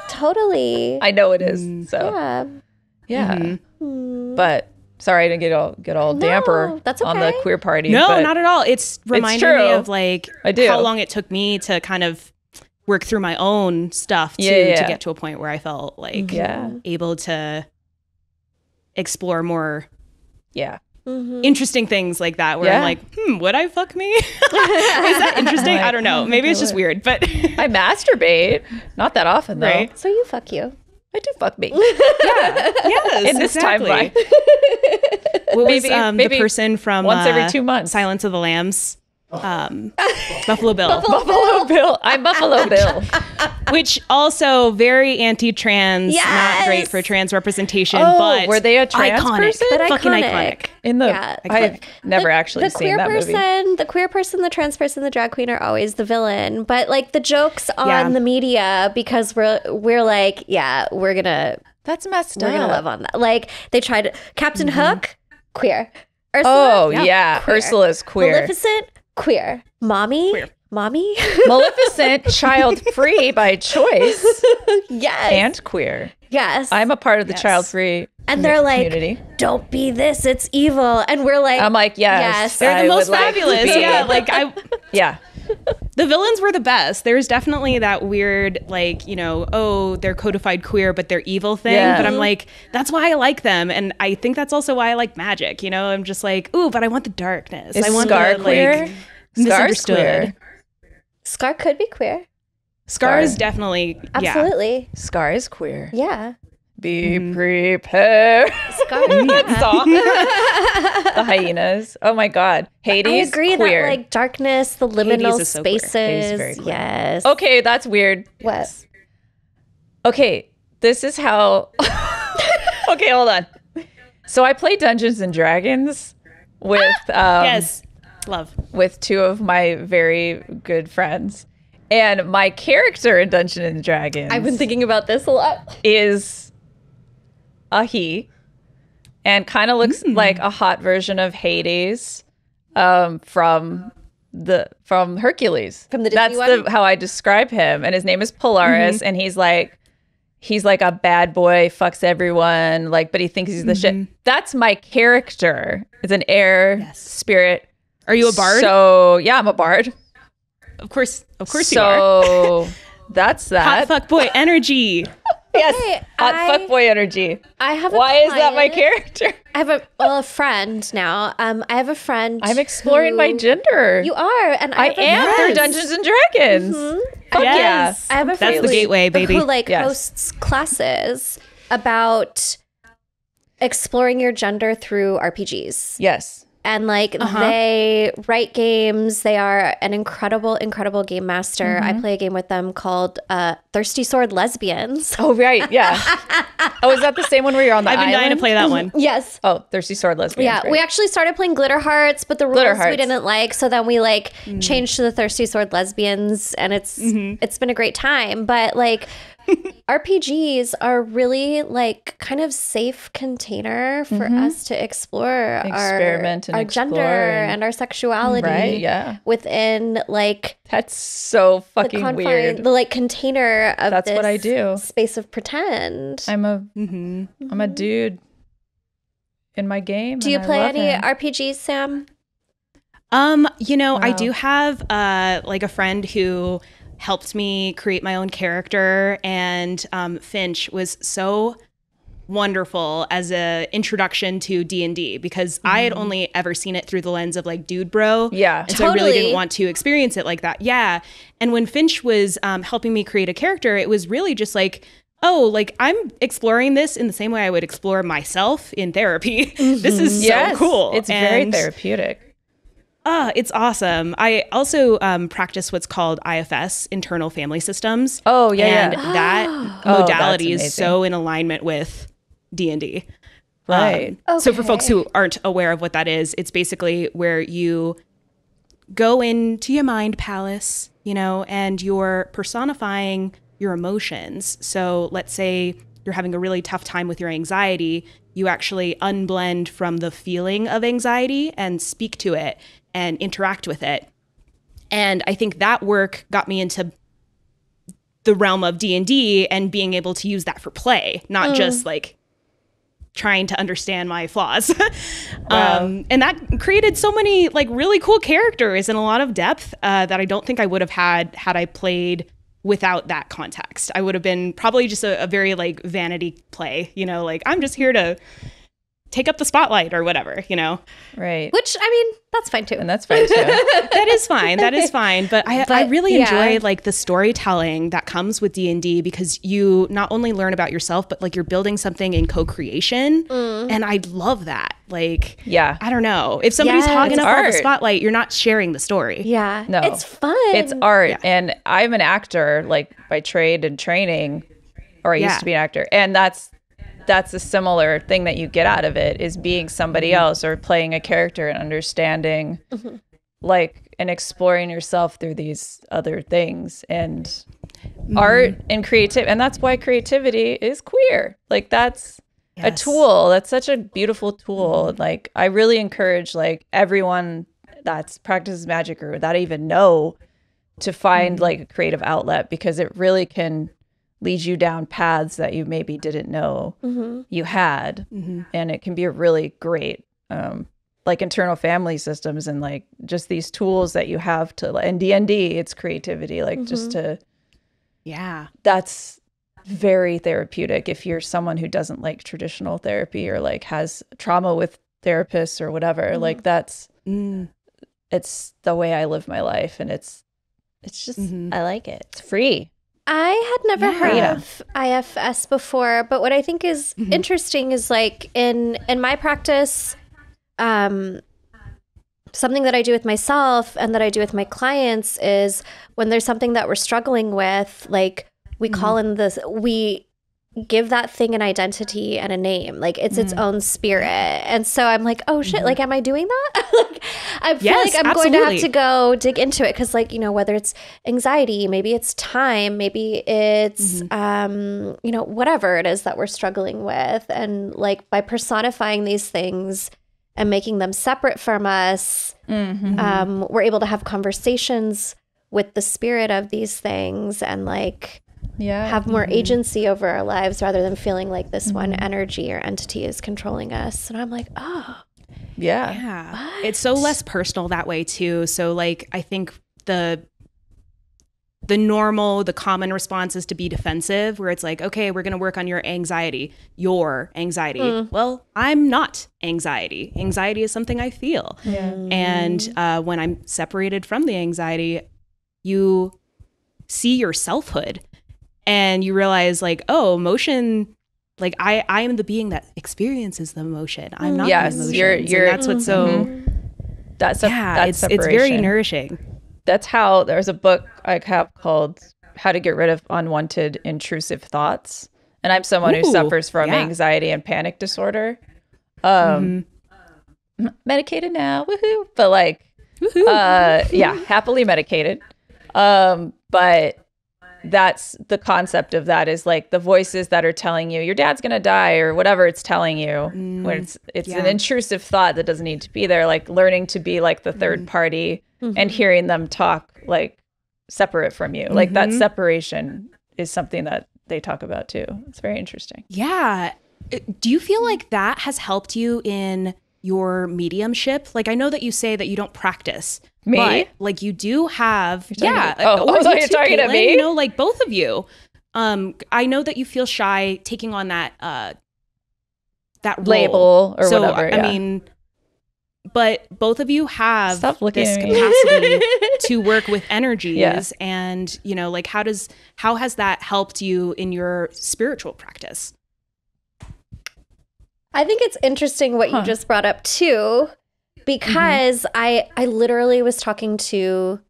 S2: Totally.
S1: I know it is. So
S2: Yeah.
S1: But sorry I didn't get all damper
S2: that's
S1: on the
S2: okay.
S1: queer party.
S3: No,
S1: but
S3: not at all. It's reminding
S1: true.
S3: me of like
S1: I do.
S3: how long it took me to kind of work through my own stuff too, to get to a point where I felt like able to explore more interesting things like that, where I'm like, would I fuck me? Is that interesting? I don't know. Maybe it's just weird, but
S1: I masturbate. Not that often though.
S3: Right.
S2: So you fuck you.
S1: I do fuck me.
S3: Yeah. Yes.
S1: In this
S3: exactly.
S1: timeline.
S3: What was
S1: Maybe
S3: the person from
S1: once every 2 months.
S3: Silence of the Lambs? Buffalo Bill.
S1: Buffalo Bill. I'm Buffalo Bill.
S3: Which also very anti-trans, not great for trans representation, but
S1: were they a trans
S3: iconic.
S1: person?
S2: But
S3: fucking iconic.
S1: In the I've never actually seen that movie.
S2: The queer person, the trans person, the drag queen are always the villain. But like the jokes on the media, because we're like, we're gonna
S1: That's messed
S2: we're
S1: up.
S2: gonna love on that. Like they tried Captain Hook, queer.
S1: Oh
S2: Ursula,
S1: yeah,
S2: queer.
S1: Ursula's queer.
S2: Maleficent, queer. Mommy,
S3: Queer.
S2: Mommy,
S1: Maleficent, child free by choice
S2: yes,
S1: and queer.
S2: yes.
S1: I'm a part of the child free
S2: and they're like,
S1: community.
S2: don't be this, it's evil. And we're like,
S1: I'm like, yes,
S3: They're
S1: I
S3: the most
S1: would like to
S3: fabulous.
S1: be.
S3: Yeah, like
S1: Yeah.
S3: the villains were the best. There's definitely that weird, like, they're codified queer, but they're evil thing.
S1: Yeah.
S3: But I'm like, that's why I like them. And I think that's also why I like Magick. I'm just like, ooh, but I want the darkness.
S1: Is
S3: I want
S1: Scar
S3: the,
S1: queer?
S3: like,
S1: Scar's
S3: misunderstood.
S1: queer.
S2: Scar could be queer.
S3: Scar is definitely,
S2: Absolutely.
S1: Scar is queer.
S2: Yeah.
S1: Be prepared.
S2: Scar.
S1: That song. The hyenas. Oh my God. Hades.
S2: I agree
S1: queer.
S2: that like darkness, the liminal
S3: is so queer.
S2: spaces.
S1: Hades is very queer.
S2: Yes.
S1: Okay, that's weird.
S2: What?
S1: Okay, this is how. Okay, hold on. So I play Dungeons and Dragons with
S3: Yes. Love.
S1: with two of my very good friends, and my character in Dungeons and Dragons
S2: I've been thinking about this a lot.
S1: is a he, and kind of looks like a hot version of Hades from Hercules.
S2: From the Disney
S1: That's
S2: one?
S1: how I describe him, and his name is Polaris, and he's like a bad boy, fucks everyone, but he thinks he's the shit. That's my character. It's an air spirit.
S3: Are you a bard?
S1: So yeah, I'm a bard.
S3: Of course you are.
S1: So that's that.
S3: Hot fuck boy energy.
S1: Yes,
S2: Hey,
S1: hot fuckboy energy.
S2: I have a
S1: Why is that my
S2: client-
S1: character?
S2: I have a friend now. I have a friend.
S1: I'm exploring my gender.
S2: You are, and
S1: I am through Dungeons and Dragons. Fuck
S3: Yes.
S2: I have a friend
S3: That's the gateway, baby.
S2: who
S1: Yes.
S2: hosts classes about exploring your gender through RPGs.
S1: Yes.
S2: And they write games. They are an incredible game master. I play a game with them called Thirsty Sword Lesbians.
S1: Oh right, yeah. Oh, is that the same one where you're on the
S3: I've been
S1: island?
S3: dying to play that one.
S2: Yes.
S1: Oh, Thirsty Sword Lesbians.
S2: Yeah,
S1: right.
S2: we actually started playing Glitter Hearts, but the rules
S1: Glitter
S2: we
S1: Hearts.
S2: didn't like. So then we changed to the Thirsty Sword Lesbians, and it's been a great time. But RPGs are really kind of safe container for us to explore
S1: Experiment and
S2: our
S1: explore
S2: gender and our sexuality,
S1: Right, yeah.
S2: within
S1: That's so
S2: the
S1: fucking
S2: confine,
S1: weird.
S2: the container of
S1: That's what I
S2: this
S1: do.
S2: space of pretend.
S1: I'm a dude in my game.
S2: Do you
S1: and I
S2: play
S1: love
S2: any
S1: him.
S2: RPGs, Sam?
S3: I do have a friend who helped me create my own character, and Finch was so wonderful as a introduction to D&D because I had only ever seen it through the lens of dude bro.
S1: Yeah.
S3: And so I really
S2: Totally.
S3: didn't want to experience it like that. Yeah. And when Finch was helping me create a character, it was really just I'm exploring this in the same way I would explore myself in therapy. This is so cool.
S1: It's very therapeutic.
S3: It's awesome. I also practice what's called IFS, internal family systems.
S1: Oh, yeah,
S3: and
S1: yeah.
S3: that
S1: Oh,
S3: modality
S1: that's
S3: is so in alignment with D&D.
S1: Right.
S3: So for folks who aren't aware of what that is, it's basically where you go into your mind palace, and you're personifying your emotions. So let's say you're having a really tough time with your anxiety, you actually unblend from the feeling of anxiety and speak to it and interact with it. And I think that work got me into the realm of D&D and being able to use that for play, not just trying to understand my flaws. And that created so many really cool characters and a lot of depth that I don't think I would have had I played without that context. I would have been probably just a very vanity play, I'm just here to take up the spotlight or whatever, you know?
S1: Right.
S2: Which, I mean, that's fine too.
S1: And that's fine too.
S3: That is fine. That is fine. But I really enjoy like the storytelling that comes with D&D, because you not only learn about yourself, but like you're building something in co-creation. And I love that. Like, I don't know. If somebody's hogging up all the spotlight, you're not sharing the story.
S2: Yeah.
S1: No.
S2: It's fun.
S1: It's art. And I'm an actor, like by trade and training, or I used to be an actor. And that's a similar thing that you get out of it, is being somebody else or playing a character and understanding like and exploring yourself through these other things, and art and creativity. And that's why creativity is queer. Like that's a tool. That's such a beautiful tool. Like I really encourage like everyone that's practices magic or that I even know to find like a creative outlet, because it really can lead you down paths that you maybe didn't know you had. And it can be a really great like internal family systems, and like just these tools that you have to, and D&D, it's creativity, like just to that's very therapeutic if you're someone who doesn't like traditional therapy or like has trauma with therapists or whatever. Like that's it's the way I live my life, and it's just I like it. It's free.
S2: I had never heard of IFS before, but what I think is interesting is like in my practice, something that I do with myself and that I do with my clients is when there's something that we're struggling with, like we call in this, we give that thing an identity and a name, like it's its own spirit. And so I'm like, oh shit, like am I doing that? Like I feel like I'm going to have to go dig into it, because like, you know, whether it's anxiety, maybe it's time, maybe it's you know, whatever it is that we're struggling with, and like by personifying these things and making them separate from us, we're able to have conversations with the spirit of these things and like have more agency over our lives, rather than feeling like this one energy or entity is controlling us. And I'm like, oh,
S3: it's so less personal that way too. So like I think the common response is to be defensive, where it's like, okay, we're going to work on your anxiety. Well, I'm not anxiety. Anxiety is something I feel. And when I'm separated from the anxiety, you see your selfhood. And you realize like, oh, emotion, like I am the being that experiences the emotion. I'm not the emotions. You're that's what's so, that's separation. It's very nourishing.
S1: That's how, there's a book I have called How to Get Rid of Unwanted Intrusive Thoughts. And I'm someone who suffers from anxiety and panic disorder. Medicated now, woohoo. But like, happily medicated. But that's the concept of that, is like the voices that are telling you your dad's gonna die or whatever it's telling you, where it's an intrusive thought that doesn't need to be there. Like learning to be like the third party and hearing them talk like separate from you. Like that separation is something that they talk about too. It's very interesting.
S3: Yeah. Do you feel like that has helped you in your mediumship? Like I know that you say that you don't practice.
S1: Me?
S3: But, like you do have,
S1: I thought you were talking to me.
S3: You know, like both of you. I know that you feel shy taking on that role.
S1: Label or whatever.
S3: I mean, but both of you have this
S1: capacity
S3: to work with energies, and you know, like how has that helped you in your spiritual practice?
S2: I think it's interesting what you just brought up too, because I literally was talking to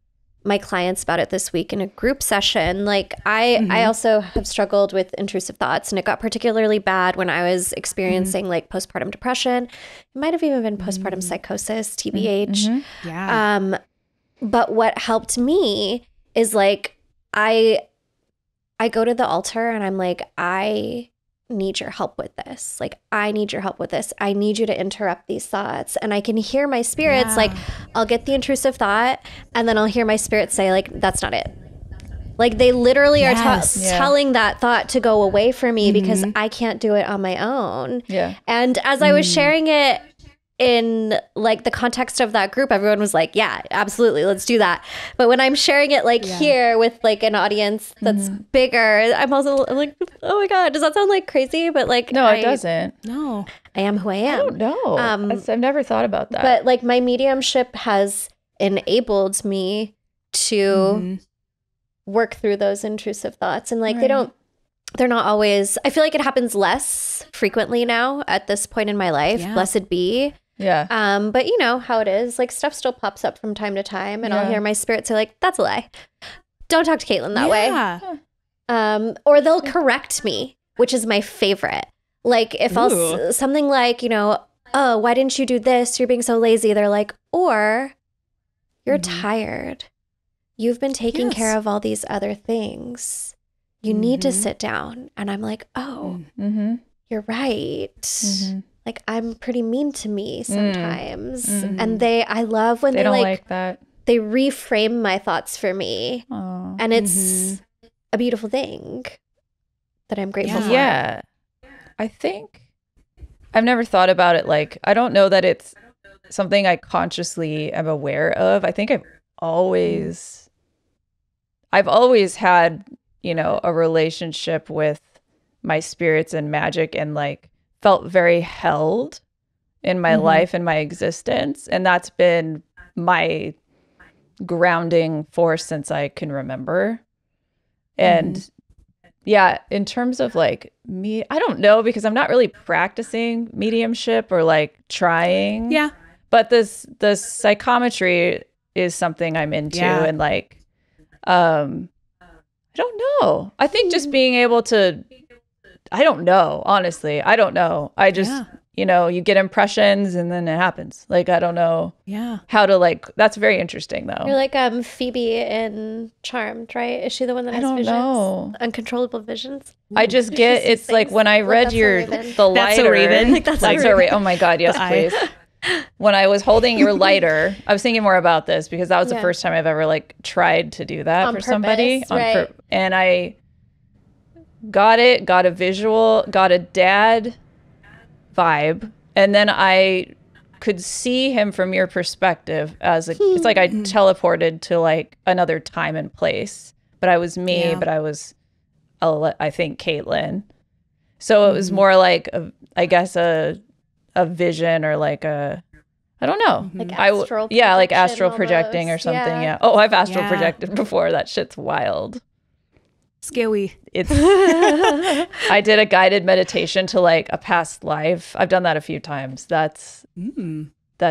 S2: my clients about it this week in a group session. Like I also have struggled with intrusive thoughts, and it got particularly bad when I was experiencing like postpartum depression. It might have even been postpartum psychosis, TBH. But what helped me is like I go to the altar and I'm like, I need your help with this. Like, I need your help with this. I need you to interrupt these thoughts. And I can hear my spirits, like, I'll get the intrusive thought, and then I'll hear my spirits say, like, that's not it. Like, they literally are telling that thought to go away from me because I can't do it on my own. And as I was sharing it in, like, the context of that group, everyone was like, yeah, absolutely, let's do that. But when I'm sharing it, like, here with, like, an audience that's bigger, I'm like, oh my God, does that sound, like, crazy? But, like,
S1: no, it doesn't.
S3: No.
S2: I am who I am.
S1: I don't know. I've never thought about that.
S2: But like my mediumship has enabled me to work through those intrusive thoughts. And like they're not always, I feel like it happens less frequently now at this point in my life. Yeah. Blessed be.
S1: Yeah.
S2: But you know how it is. Like stuff still pops up from time to time, and I'll hear my spirit say like, "That's a lie. Don't talk to Kaitlyn that way." Or they'll correct me, which is my favorite. Like if I'll something like, you know, "Oh, why didn't you do this? You're being so lazy." They're like, "Or you're tired. You've been taking care of all these other things. You need to sit down." And I'm like, "Oh, you're right." Like I'm pretty mean to me sometimes. And I love when they
S1: don't like that.
S2: They reframe my thoughts for me. Aww. And it's a beautiful thing that I'm grateful for.
S1: Yeah. I think I've never thought about it. Like, I don't know that it's something I consciously am aware of. I think I've always had, you know, a relationship with my spirits and magic, and like felt very held in my life and my existence. And that's been my grounding force since I can remember. And yeah, in terms of like me, I don't know, because I'm not really practicing mediumship or like trying.
S3: Yeah.
S1: But the psychometry is something I'm into. And like, I don't know. I think just being able to, I don't know, honestly. I don't know. I just, you know, you get impressions and then it happens. Like, I don't know how to like, that's very interesting though.
S2: You're like Phoebe in Charmed, right? Is she the one that has visions? I don't know. Uncontrollable visions?
S1: I just get, it's like when I read the lighter.
S3: That's a raven.
S1: Like, that's a raven. Oh my God, yes, please. When I was holding your lighter, I was thinking more about this because that was the first time I've ever like tried to do that for somebody. And I got a visual, got a dad vibe, and then I could see him from your perspective as it's like I teleported to like another time and place, but I was me, but I was, I think, Kaitlyn. So it was more like I guess a vision, or like a, I don't know,
S2: like astral
S1: like astral projecting or something. Yeah. Oh, I've astral projected before. That shit's wild.
S3: Scary.
S1: It's I did a guided meditation to like a past life. I've done that a few times. That's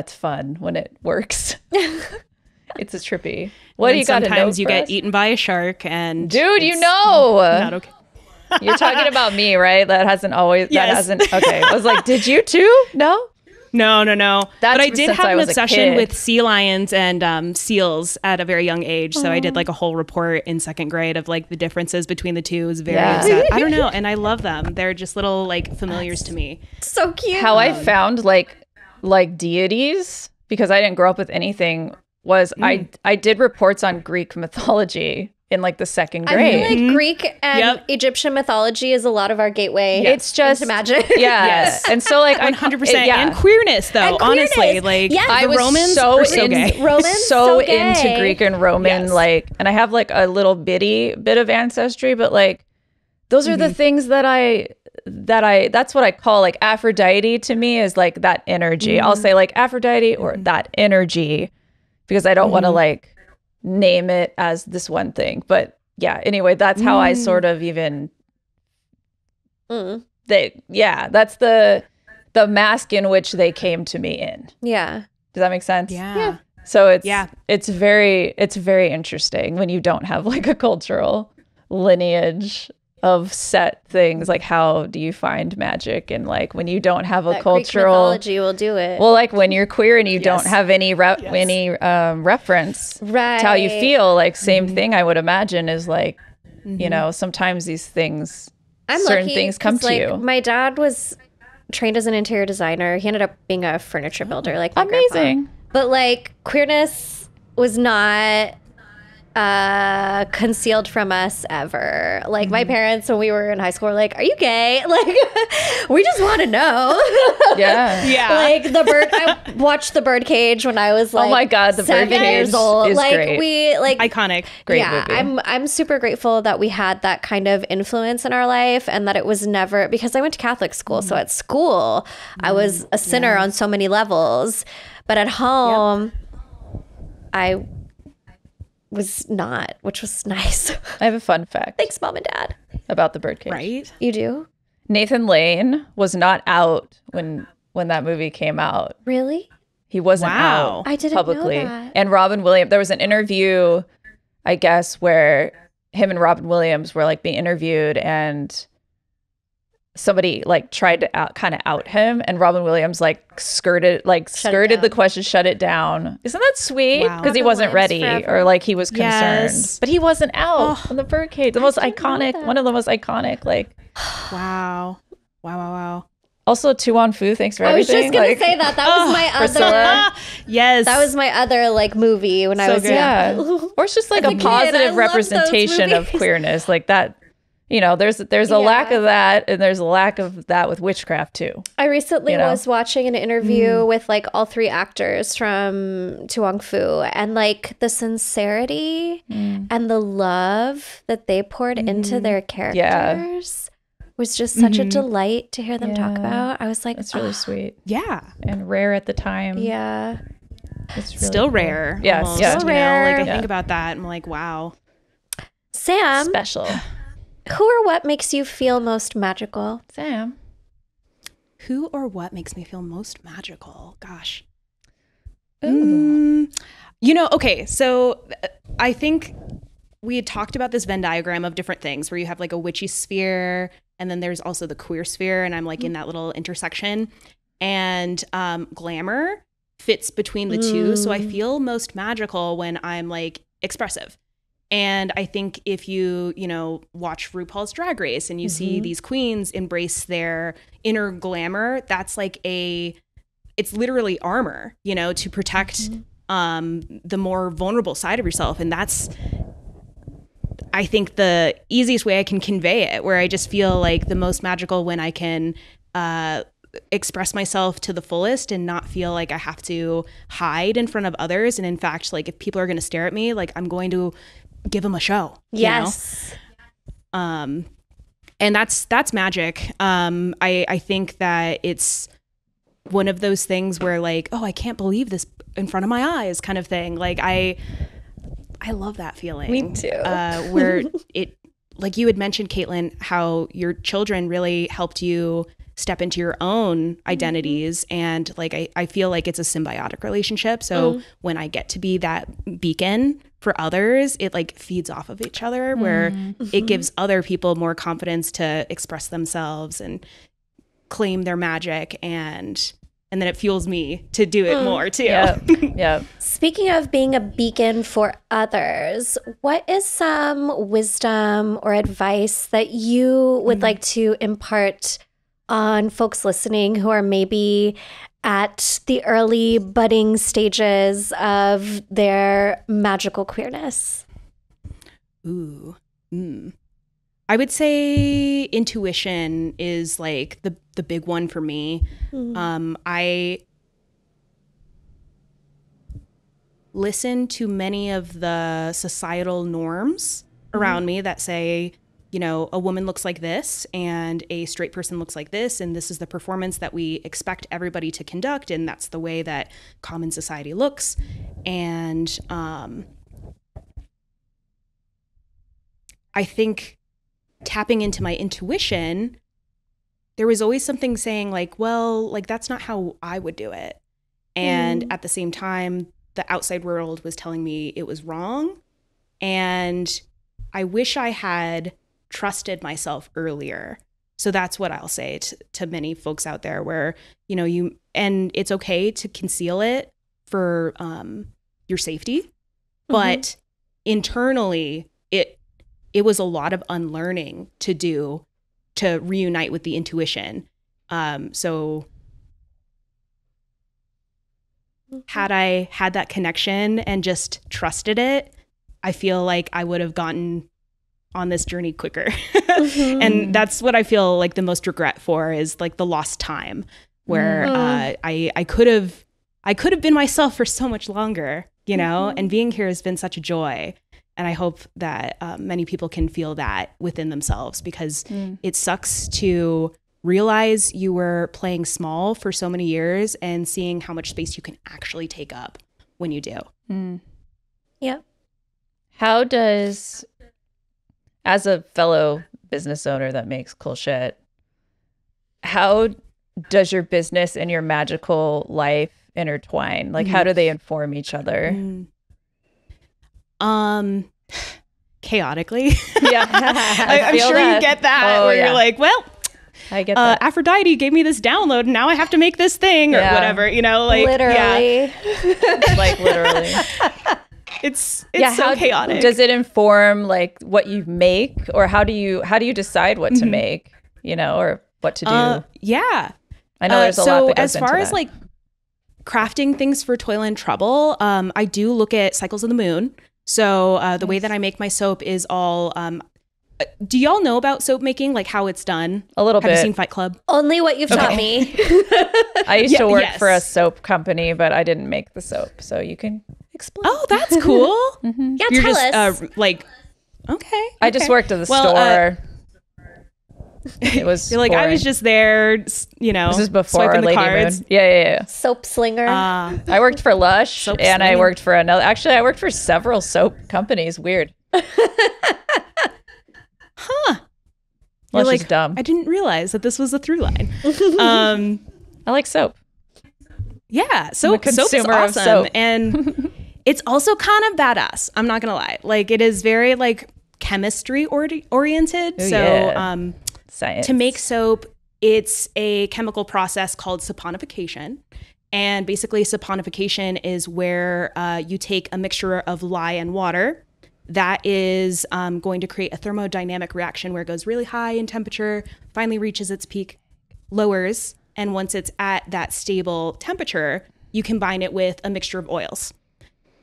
S1: fun when it works. It's a trippy. What do you got to know?
S3: Sometimes you get eaten by a shark, and
S1: dude, you know,
S3: not okay.
S1: You're talking about me, right? That hasn't always. That hasn't. Okay, I was like, did you too? No.
S3: But I did have an obsession with sea lions and seals at a very young age. So I did like a whole report in second grade of like the differences between the two. It was very upset. I don't know. And I love them. They're just little like familiars to me.
S2: So cute.
S1: How I found like deities, because I didn't grow up with anything, was I did reports on Greek mythology in like the second grade.
S2: I feel like Greek and Egyptian mythology is a lot of our gateway.
S1: It's just
S2: into magic.
S1: Yes. And so like
S2: 100%.
S3: And queerness though, and honestly. Like
S1: the
S3: Romans
S1: so
S3: are so gay.
S2: Romans
S1: so
S2: gay.
S1: into Greek and Roman, like, and I have like a little bitty bit of ancestry, but like those are the things that that's what I call like Aphrodite to me, is like that energy. I'll say like Aphrodite or that energy, because I don't want to like name it as this one thing. But yeah, anyway, that's how I sort of even that's the mask in which they came to me in.
S2: Yeah.
S1: Does that make sense?
S2: Yeah.
S1: So it's very interesting when you don't have like a cultural lineage of set things. Like, how do you find magic? And like when you don't have a cultural
S2: Greek mythology will do it.
S1: Well, like when you're queer and you don't have any reference to how you feel, like same thing I would imagine is like, you know, sometimes these things, certain things come to you.
S2: My dad was trained as an interior designer. He ended up being a furniture builder, like my
S1: amazing
S2: grandpa. But like queerness was not concealed from us ever. Like my parents, when we were in high school, were like, "Are you gay?" Like, we just want to know.
S1: Yeah.
S2: Like the bird. I watched The Birdcage when I was like,
S1: oh my God, The
S2: 7
S1: Birdcage
S2: years old.
S1: is
S2: Like
S1: great.
S2: we like
S3: Iconic.
S1: Great
S2: yeah,
S1: movie.
S2: I'm super grateful that we had that kind of influence in our life, and that it was never, because I went to Catholic school. So at school, I was a sinner on so many levels, but at home, I was not, which was nice.
S1: I have a fun fact
S2: Thanks, Mom and Dad.
S1: about The Birdcage.
S3: Right?
S2: You do?
S1: Nathan Lane was not out when that movie came out.
S2: Really?
S1: He wasn't
S3: Wow.
S1: out
S2: I didn't
S1: publicly.
S2: know that.
S1: And Robin Williams, there was an interview, I guess, where him and Robin Williams were like being interviewed, and somebody like tried to kind of out him, and Robin Williams like skirted the question, shut it down. Isn't that sweet?
S3: Wow.
S1: Because he
S2: Robin
S1: wasn't
S2: Williams
S1: ready,
S2: forever.
S1: or like he was concerned,
S3: Yes.
S1: but he wasn't out on The Birdcage. The most
S2: didn't know
S1: iconic,
S2: that.
S1: one of the most iconic. Like
S3: Wow. Wow.
S1: also Tu Won Fu. Thanks for
S2: I was
S1: everything.
S2: just gonna
S1: like,
S2: say that. That was my
S1: Priscilla.
S3: Yes.
S2: That was my other like movie when I
S3: So
S2: was
S3: good.
S1: yeah, or it's just like
S2: As
S1: a
S2: a kid, I
S1: positive
S2: loved those
S1: representation of
S2: movies.
S1: queerness, like that. You know, there's a lack of that, and there's a lack of that with witchcraft too.
S2: I recently
S1: You know?
S2: was watching an interview with like all 3 actors from Tu Wong Fu, and like the sincerity and the love that they poured into their characters was just such a delight to hear them talk
S1: Yeah.
S2: about. I was like,
S1: It's really sweet
S3: Yeah.
S1: and rare at the time.
S2: yeah.
S1: It's really
S3: Still
S1: cool.
S3: rare.
S1: Yes,
S3: almost,
S1: yeah.
S3: you know?
S2: Rare.
S3: Like I
S1: Yeah.
S3: think about that and I'm like, wow.
S2: Sam,
S1: Special.
S2: who or what makes you feel most magical?
S1: Sam.
S3: Who or what makes me feel most magical? Gosh.
S1: Ooh.
S3: You know, okay, so I think we had talked about this Venn diagram of different things where you have like a witchy sphere, and then there's also the queer sphere, and I'm like in that little intersection. And glamour fits between the two. So I feel most magical when I'm like expressive. And I think if you watch RuPaul's Drag Race and you see these queens embrace their inner glamour, that's like it's literally armor, to protect the more vulnerable side of yourself. And that's, I think, the easiest way I can convey it, where I just feel like the most magical when I can express myself to the fullest and not feel like I have to hide in front of others. And in fact, like if people are going to stare at me, like I'm going to give them a show.
S2: Yes.
S3: And that's magic. I think that it's one of those things where like, oh, I can't believe this in front of my eyes kind of thing. Like I love that feeling.
S2: Me too.
S3: Where it, like you had mentioned, Kaitlyn, how your children really helped you step into your own identities. And like, I feel like it's a symbiotic relationship. So when I get to be that beacon for others, it like feeds off of each other, where it gives other people more confidence to express themselves and claim their magic. And then it fuels me to do it more too.
S1: Yeah.
S2: Speaking of being a beacon for others, what is some wisdom or advice that you would like to impart on folks listening who are maybe at the early budding stages of their magical queerness?
S3: Ooh. I would say intuition is like the big one for me. I listen to many of the societal norms around me that say, a woman looks like this and a straight person looks like this, and this is the performance that we expect everybody to conduct, and that's the way that common society looks. And I think tapping into my intuition, there was always something saying like, well, like that's not how I would do it. And at the same time, the outside world was telling me it was wrong. And I wish I had trusted myself earlier. So that's what I'll say to many folks out there, where, and it's okay to conceal it for your safety, but internally it was a lot of unlearning to do to reunite with the intuition. So had I had that connection and just trusted it, I feel like I would have gotten on this journey quicker. And that's what I feel like the most regret for, is like the lost time, where I could have been myself for so much longer, you know, and being here has been such a joy. And I hope that many people can feel that within themselves, because it sucks to realize you were playing small for so many years and seeing how much space you can actually take up when you do.
S2: Yep.
S1: How does, as a fellow business owner that makes cool shit, how does your business and your magical life intertwine? Like, how do they inform each other?
S3: Chaotically.
S1: Yeah.
S3: I'm sure
S1: that.
S3: you get that, where you're like, well,
S1: I get that.
S3: Aphrodite gave me this download and now I have to make this thing or whatever, you know, like
S2: literally.
S1: Like literally.
S3: It's so chaotic.
S1: Does it inform like what you make, or how do you decide what to make, you know, or what to do?
S3: Yeah.
S1: I know there's a lot that goes
S3: as far
S1: into
S3: as
S1: that.
S3: like crafting things for TOIL+TRBL, I do look at cycles of the moon. So the way that I make my soap is all do y'all know about soap making, like how it's done?
S1: A little bit.
S3: Have you seen Fight Club?
S2: Only what you've taught me.
S1: I used to work
S3: yes.
S1: for a soap company, but I didn't make the soap, so you can explain.
S3: Oh, that's cool.
S2: Yeah,
S3: You're
S2: tell
S3: just
S2: us.
S3: like, okay.
S1: I just worked at the store. It was
S3: You're like, I
S1: boring.
S3: was just there, you know,
S1: This is before
S3: swiping the
S1: Lady
S3: cards.
S1: Moon. Yeah.
S2: Soap slinger.
S1: I worked for Lush,
S3: Soap
S1: and I
S3: slinging.
S1: worked for another. Actually, I worked for several soap companies. Weird.
S3: You're
S1: Lush is
S3: like,
S1: dumb.
S3: I didn't realize that this was a through line.
S1: I like soap.
S3: Yeah, soap is
S1: consumer of
S3: awesome.
S1: soap.
S3: And it's also kind of badass. I'm not going to lie. Like, it is very like chemistry oriented.
S1: Ooh,
S3: so
S1: yeah. Science.
S3: to make soap, it's a chemical process called saponification. And basically saponification is where you take a mixture of lye and water that is going to create a thermodynamic reaction where it goes really high in temperature, finally reaches its peak, lowers, and once it's at that stable temperature, you combine it with a mixture of oils.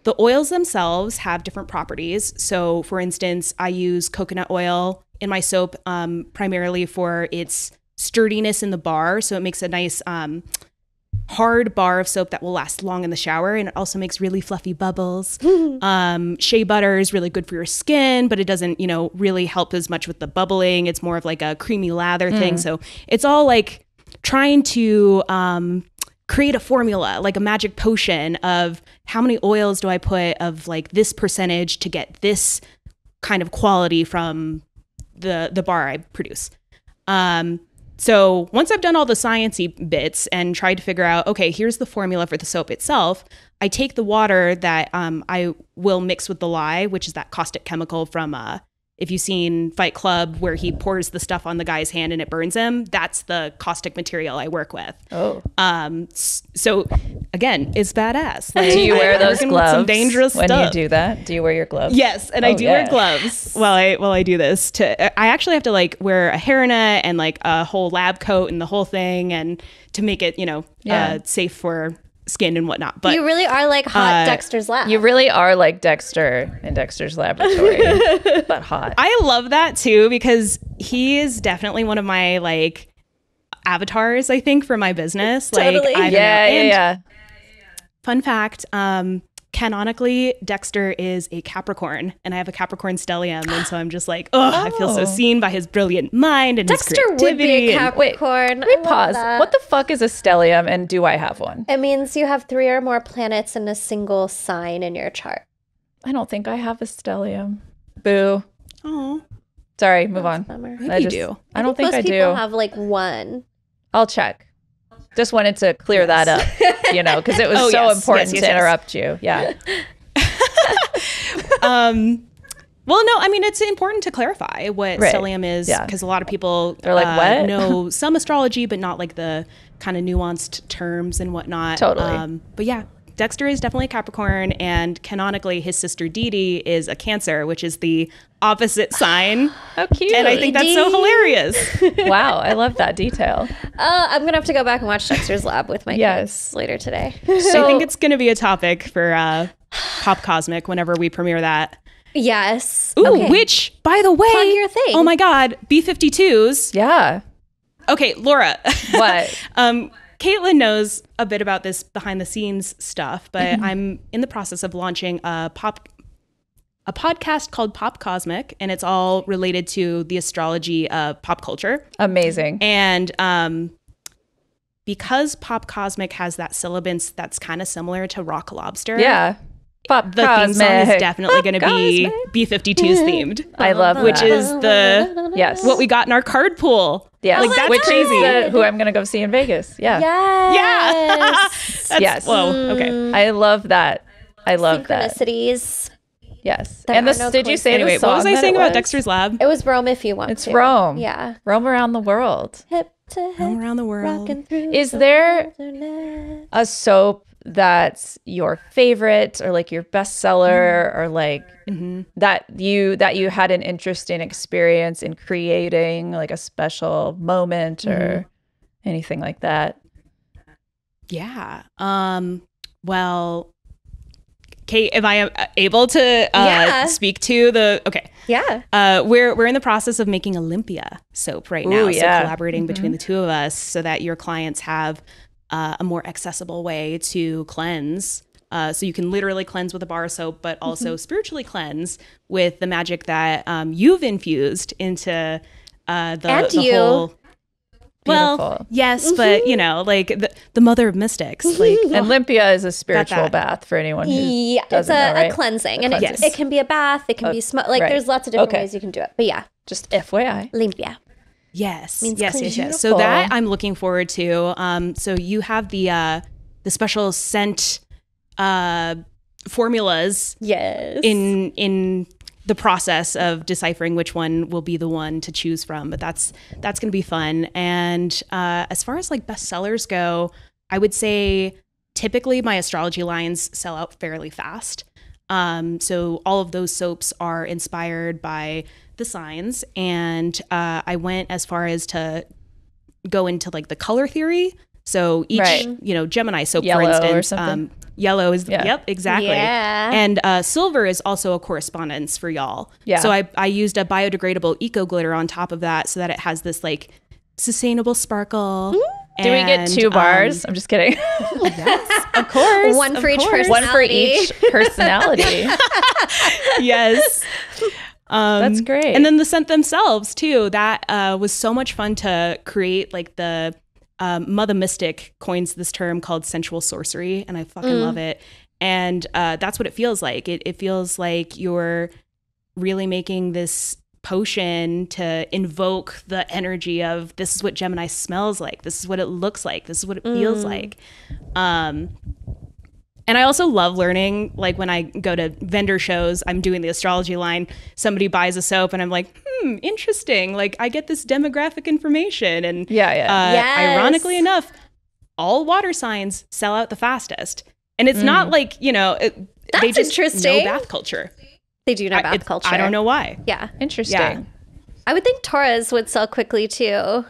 S3: The oils themselves have different properties. So for instance, I use coconut oil in my soap primarily for its sturdiness in the bar. So it makes a nice hard bar of soap that will last long in the shower, and it also makes really fluffy bubbles. Shea butter is really good for your skin, but it doesn't, you know, really help as much with the bubbling. It's more of like a creamy lather thing. So it's all like trying to create a formula, like a magic potion of how many oils do I put of like this percentage to get this kind of quality from the bar I produce. So once I've done all the sciencey bits and tried to figure out, okay, here's the formula for the soap itself, I take the water that I will mix with the lye, which is that caustic chemical from, if you've seen Fight Club, where he pours the stuff on the guy's hand and it burns him, that's the caustic material I work with.
S1: Oh.
S3: So again, it's badass. Like,
S1: Do you wear
S3: I'm
S1: those
S3: working with
S1: gloves
S3: some dangerous
S1: when
S3: stuff.
S1: you do that? Do you wear your gloves?
S3: Yes, and I do wear gloves while I do this. I actually have to like wear a hairnet and like a whole lab coat and the whole thing, and to make it, you know, safe for skin and whatnot. But
S2: you really are like hot Dexter's Lab.
S1: You really are like Dexter in Dexter's Laboratory, but hot.
S3: I love that too, because he is definitely one of my like avatars, I think, for my business.
S2: Totally.
S3: Like, I don't know.
S1: Yeah.
S3: Fun fact, canonically, Dexter is a Capricorn, and I have a Capricorn stellium, and so I'm just like, I feel so seen by his brilliant mind and
S2: Dexter
S3: his
S2: would
S3: creativity.
S2: be a Capricorn.
S1: Let me pause. What the fuck is a stellium, and do I have one?
S2: It means you have 3 or more planets in a single sign in your chart.
S1: I don't think I have a stellium. Boo.
S3: Oh,
S1: Sorry, move on.
S2: Bummer.
S3: maybe you do.
S1: I don't think I
S2: most
S1: do.
S2: people have like one.
S1: I'll check. Just wanted to clear that up, you know, because it was
S3: Oh,
S1: so
S3: yes,
S1: important
S3: yes,
S1: to
S3: yes.
S1: interrupt you. Yeah.
S3: Well, no, I mean, it's important to clarify what
S1: Right.
S3: stellium is,
S1: Yeah.
S3: because a lot of people
S1: They're like, what?
S3: know some astrology, but not like the kind of nuanced terms and whatnot.
S1: Totally.
S3: But yeah, Dexter is definitely a Capricorn, and canonically his sister Dee Dee is a Cancer, which is the opposite sign.
S1: How cute.
S3: And I think that's so hilarious.
S1: Wow, I love that detail.
S2: I'm going to have to go back and watch Dexter's Lab with my
S1: Yes.
S2: kids later today.
S3: I think it's going to be a topic for Pop Cosmic whenever we premiere that.
S2: Yes.
S3: Ooh,
S2: Okay.
S3: which, by the way,
S2: Plug your thing.
S3: oh my God, B-52s.
S1: Yeah.
S3: Okay, Laura.
S1: What?
S3: Kaitlyn knows a bit about this behind the scenes stuff, but I'm in the process of launching a podcast called Pop Cosmic, and it's all related to the astrology of pop culture.
S1: Amazing.
S3: And because Pop Cosmic has that syllabus that's kind of similar to Rock Lobster.
S1: Yeah. Pop
S3: The theme song is
S1: Cosmic.
S3: definitely going to be B-52s themed.
S1: I love
S3: Which
S1: that.
S3: is the
S1: Yes.
S3: what we got in our card pool.
S1: Yes.
S3: Like, that's
S1: Which
S3: crazy.
S1: is who I'm going to go see in Vegas. Yeah.
S2: Yes.
S3: That's,
S1: Yes.
S3: Whoa. Okay.
S1: I love that. I love that.
S2: Synchronicities.
S1: Yes.
S2: There
S1: and
S2: are
S1: this,
S2: no
S1: did you say
S3: Anyway,
S1: the
S3: what was
S1: song
S3: I
S1: that
S3: saying
S1: it
S3: about
S1: was?
S3: Dexter's Lab?
S2: It was Rome if you want
S1: It's
S2: to.
S1: Rome.
S2: Yeah.
S1: Roam around the world.
S2: Hip to hip.
S3: Roam around the world.
S2: Rocking through
S1: Is
S2: the
S1: there
S2: wilderness.
S1: a soap that's your favorite or like your bestseller or like that you had an interesting experience in creating, like a special moment or anything like that?
S3: Yeah. Well, Kate, am I able to speak to the? Okay.
S2: Yeah.
S3: We're in the process of making Olympia soap right now.
S1: Ooh, yeah.
S3: So collaborating between the two of us so that your clients have a more accessible way to cleanse. So you can literally cleanse with a bar of soap, but also spiritually cleanse with the magic that you've infused into the
S2: you.
S3: whole. Well,
S1: Beautiful.
S3: yes, but you know, like the mother of mystics, like
S1: And Olympia is a spiritual
S3: that.
S1: bath for anyone who
S2: Yeah, it's
S1: doesn't know, right?
S2: a cleansing, and
S3: cleansing.
S2: it can be a bath, it can be like
S1: right.
S2: there's lots of different
S1: Okay.
S2: ways you can do it. But yeah,
S1: Just FYI.
S2: Limpia.
S3: yes,
S2: Means
S3: yes,
S2: clean.
S3: yes, yes. So
S1: Beautiful.
S3: that I'm looking forward to. So you have the special scent formulas
S2: Yes.
S3: in the process of deciphering which one will be the one to choose from, but that's going to be fun. And as far as like bestsellers go, I would say typically my astrology lines sell out fairly fast. So all of those soaps are inspired by the signs, and I went as far as to go into like the color theory. So each,
S1: Right.
S3: Gemini soap,
S1: Yellow
S3: for
S1: or
S3: instance,
S1: something?
S3: yellow is,
S1: Yeah.
S3: yep, exactly.
S2: Yeah.
S3: And silver is also a correspondence for y'all.
S1: Yeah.
S3: So I used a biodegradable eco glitter on top of that so that it has this like sustainable sparkle.
S1: Do we get 2 bars? I'm just kidding.
S3: Yes, of course.
S2: One for each
S3: course.
S2: person.
S1: One for each personality.
S3: Yes.
S1: That's great.
S3: And then the scent themselves too. That was so much fun to create. Like the Mother Mystic coins this term called sensual sorcery, and I fucking love it. And that's what it feels like. It feels like you're really making this potion to invoke the energy of this is what Gemini smells like. This is what it looks like. This is what it feels like. And I also love learning, like when I go to vendor shows, I'm doing the astrology line, somebody buys a soap and I'm like, interesting. Like I get this demographic information. And
S1: Yeah.
S2: Yes.
S3: ironically enough, all water signs sell out the fastest. And it's not like, they
S2: That's
S3: just
S2: interesting.
S3: know bath culture.
S2: They do know bath culture.
S3: I don't know why.
S2: Yeah.
S1: Interesting.
S3: Yeah.
S2: I would think Taurus would sell quickly too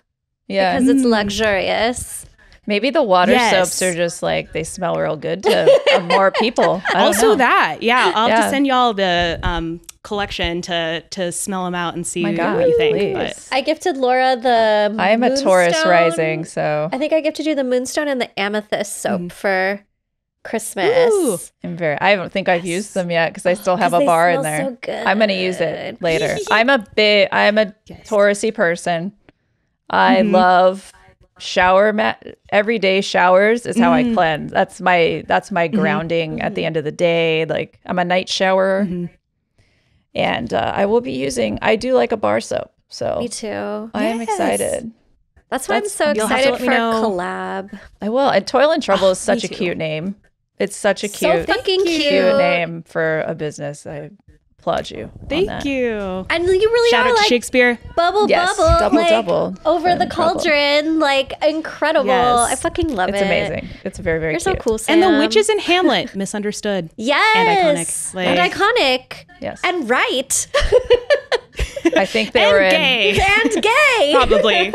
S1: Yeah.
S2: because it's luxurious.
S1: Maybe the water
S3: Yes.
S1: soaps are just like they smell real good to more people. I don't
S3: Also
S1: know.
S3: that, yeah. I'll have
S1: Yeah.
S3: to send y'all the collection to smell them out and see
S1: My God,
S3: what you think.
S1: please.
S3: But
S2: I gifted Laura the
S1: I am a Taurus
S2: Moonstone.
S1: rising, so
S2: I think I gifted you the Moonstone and the Amethyst soap for Christmas.
S3: Ooh.
S1: I don't think I've used them yet because I still have
S2: 'Cause
S1: a
S2: they
S1: bar in
S2: smell
S1: there.
S2: so good.
S1: I'm gonna use it later. I'm a Taurusy person. I love everyday showers is how I cleanse. That's my grounding at the end of the day. Like I'm a night shower, and I do like a bar soap. So
S2: Me too.
S1: I am excited.
S2: That's why I'm so
S3: You'll have to
S2: excited
S3: let
S2: for
S3: me
S2: a
S3: know.
S2: collab.
S1: I will. And Toil and Trouble is such a
S3: too.
S1: cute name. It's such a
S2: So
S1: cute,
S2: fucking cute.
S1: name for a business. I applaud you. on
S3: thank
S1: that.
S3: you.
S2: And you really
S3: Shout
S2: are
S3: out to
S2: like
S3: Shakespeare.
S2: bubble,
S1: Yes,
S2: bubble,
S1: double.
S2: over
S1: Toil
S2: the
S1: and Trouble.
S2: cauldron, like incredible.
S3: Yes.
S2: I fucking love
S1: It's
S2: it.
S1: amazing. It's very, very
S2: You're so
S1: cute.
S2: cool, Sam.
S3: And the witches in Hamlet, misunderstood.
S2: Yes.
S3: And iconic.
S2: And iconic.
S1: Yes.
S2: And right.
S1: I think they were in
S3: gay.
S2: And gay.
S3: Probably.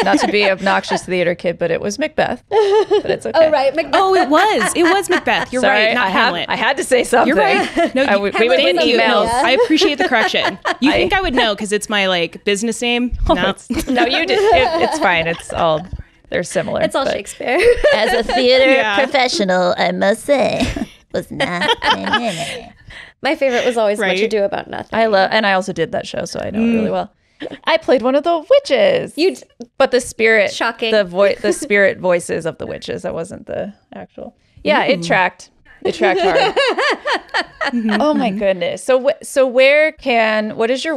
S1: not to be obnoxious theater kid, but it was Macbeth. But it's okay.
S2: Oh, right. Macbeth.
S3: Oh, it was Macbeth. You're
S1: Sorry,
S3: right, not Hamlet.
S1: I had to say something.
S3: You're right. No,
S1: we would get
S3: thank you.
S1: emails.
S3: No, I appreciate the correction. You think I would know because it's my like business name? No.
S1: No, you did. It's fine. It's all, they're similar.
S2: It's all
S1: but-
S2: Shakespeare.
S4: As a theater
S3: Yeah.
S4: professional, I must say, was not.
S2: My favorite was always
S3: Right.
S2: Much Ado About Nothing.
S1: and I also did that show, so I know it really well. I played one of the witches. But the spirit,
S2: Shocking.
S1: the spirit voices of the witches. That wasn't the actual. Yeah, it tracked. It tracked hard. Oh my goodness. So what is your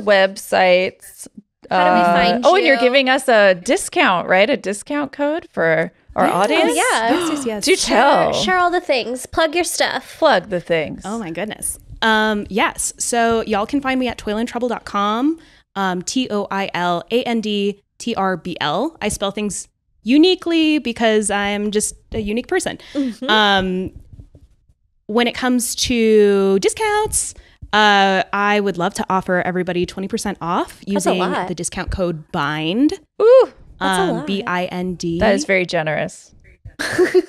S1: website?
S2: How do we find
S1: Oh, and
S2: you?
S1: you're giving us a discount, right? A discount code for our audience?
S2: Oh, yeah.
S1: Do tell.
S2: Share all the things. Plug your stuff.
S1: Plug the things.
S3: Oh my goodness. Yes. So y'all can find me at TOIL+TRBL. TOILandTRBL. I spell things uniquely because I'm just a unique person. When it comes to discounts, I would love to offer everybody 20% off using
S2: lot.
S3: the discount code BIND.
S1: Ooh,
S2: That's a lot.
S3: BIND.
S1: that is very generous.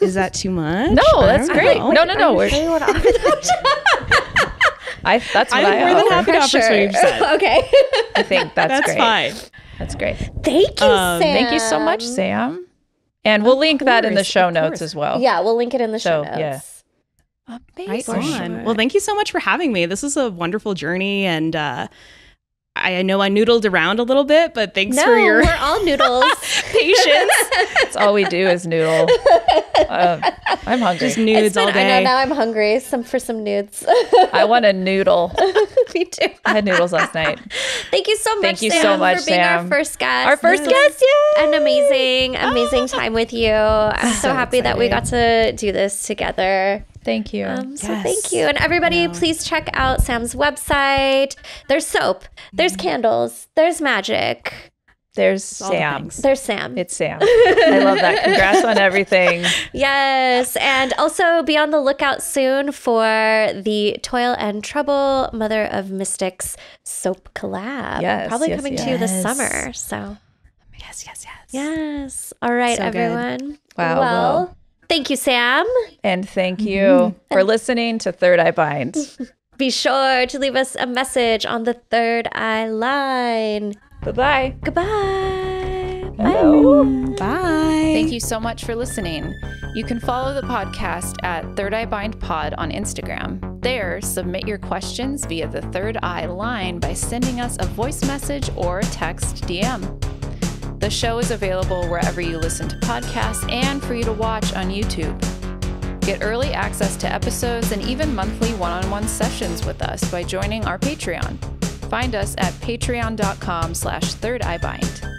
S3: Is that too much?
S1: No, that's great.
S3: know.
S1: No. We're, that's what
S3: I'm
S1: I
S3: more than
S1: offer.
S3: happy to offer what you've said.
S2: Okay.
S1: I think that's great.
S3: Fine.
S1: That's great.
S2: Thank you, Sam.
S1: Thank you so much, Sam. And we'll link that in the
S3: course,
S1: show
S3: of
S1: notes
S3: course.
S1: as well.
S2: Yeah, we'll link it in the show
S1: So,
S2: notes.
S1: yeah.
S3: Right
S1: Amazing.
S3: on. Well, thank you so much for having me. This is a wonderful journey, and I know I noodled around a little bit, but thanks
S2: No,
S3: for your
S2: we're all noodles.
S3: patience.
S1: That's all we do is noodle. I'm hungry.
S3: Just nudes all
S2: I know,
S3: day.
S2: now I'm hungry for some nudes.
S1: I want a noodle.
S2: Me too.
S1: I had noodles last night.
S2: Thank you so much,
S1: Thank you
S2: Sam,
S1: so much,
S2: for being
S1: Sam.
S2: our first guest.
S1: Our first
S2: This
S1: guest,
S2: was
S1: yay!
S2: An amazing time with you. I'm so happy that we got to do this together.
S1: Thank you.
S2: So thank you. And everybody, please check out Sam's website. There's soap. There's candles. There's Magick.
S1: There's
S3: all the
S1: Sam.
S3: things.
S2: There's Sam.
S1: It's Sam. I love that. Congrats on everything.
S2: Yes. And also be on the lookout soon for the Toil and Trouble Mother of Mystics soap collab.
S1: Yes,
S2: Probably
S1: yes,
S2: coming to
S1: yes.
S2: you this summer. So yes. All right,
S3: So good.
S2: everyone.
S1: Wow,
S2: Well, thank you, Sam.
S1: And thank you for listening to Third Eye Bind.
S2: Be sure to leave us a message on the Third Eye line.
S1: Bye-bye.
S2: Goodbye.
S3: Bye.
S1: Thank you so much for listening. You can follow the podcast at Third Eye Bind Pod on Instagram. There, submit your questions via the Third Eye line by sending us a voice message or text DM. The show is available wherever you listen to podcasts and for you to watch on YouTube. Get early access to episodes and even monthly one-on-one sessions with us by joining our Patreon. Find us at patreon.com/thirdeyebind.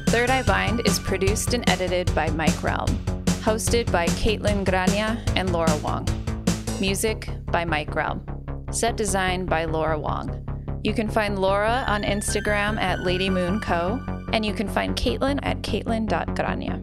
S1: Third Eye Bind is produced and edited by Mike Realm. Hosted by Kaitlyn Grania and Laura Wong. Music by Mike Realm. Set design by Laura Wong. You can find Laura on Instagram at Lady Moon Co. And you can find Kaitlyn at kaitlyn.grania.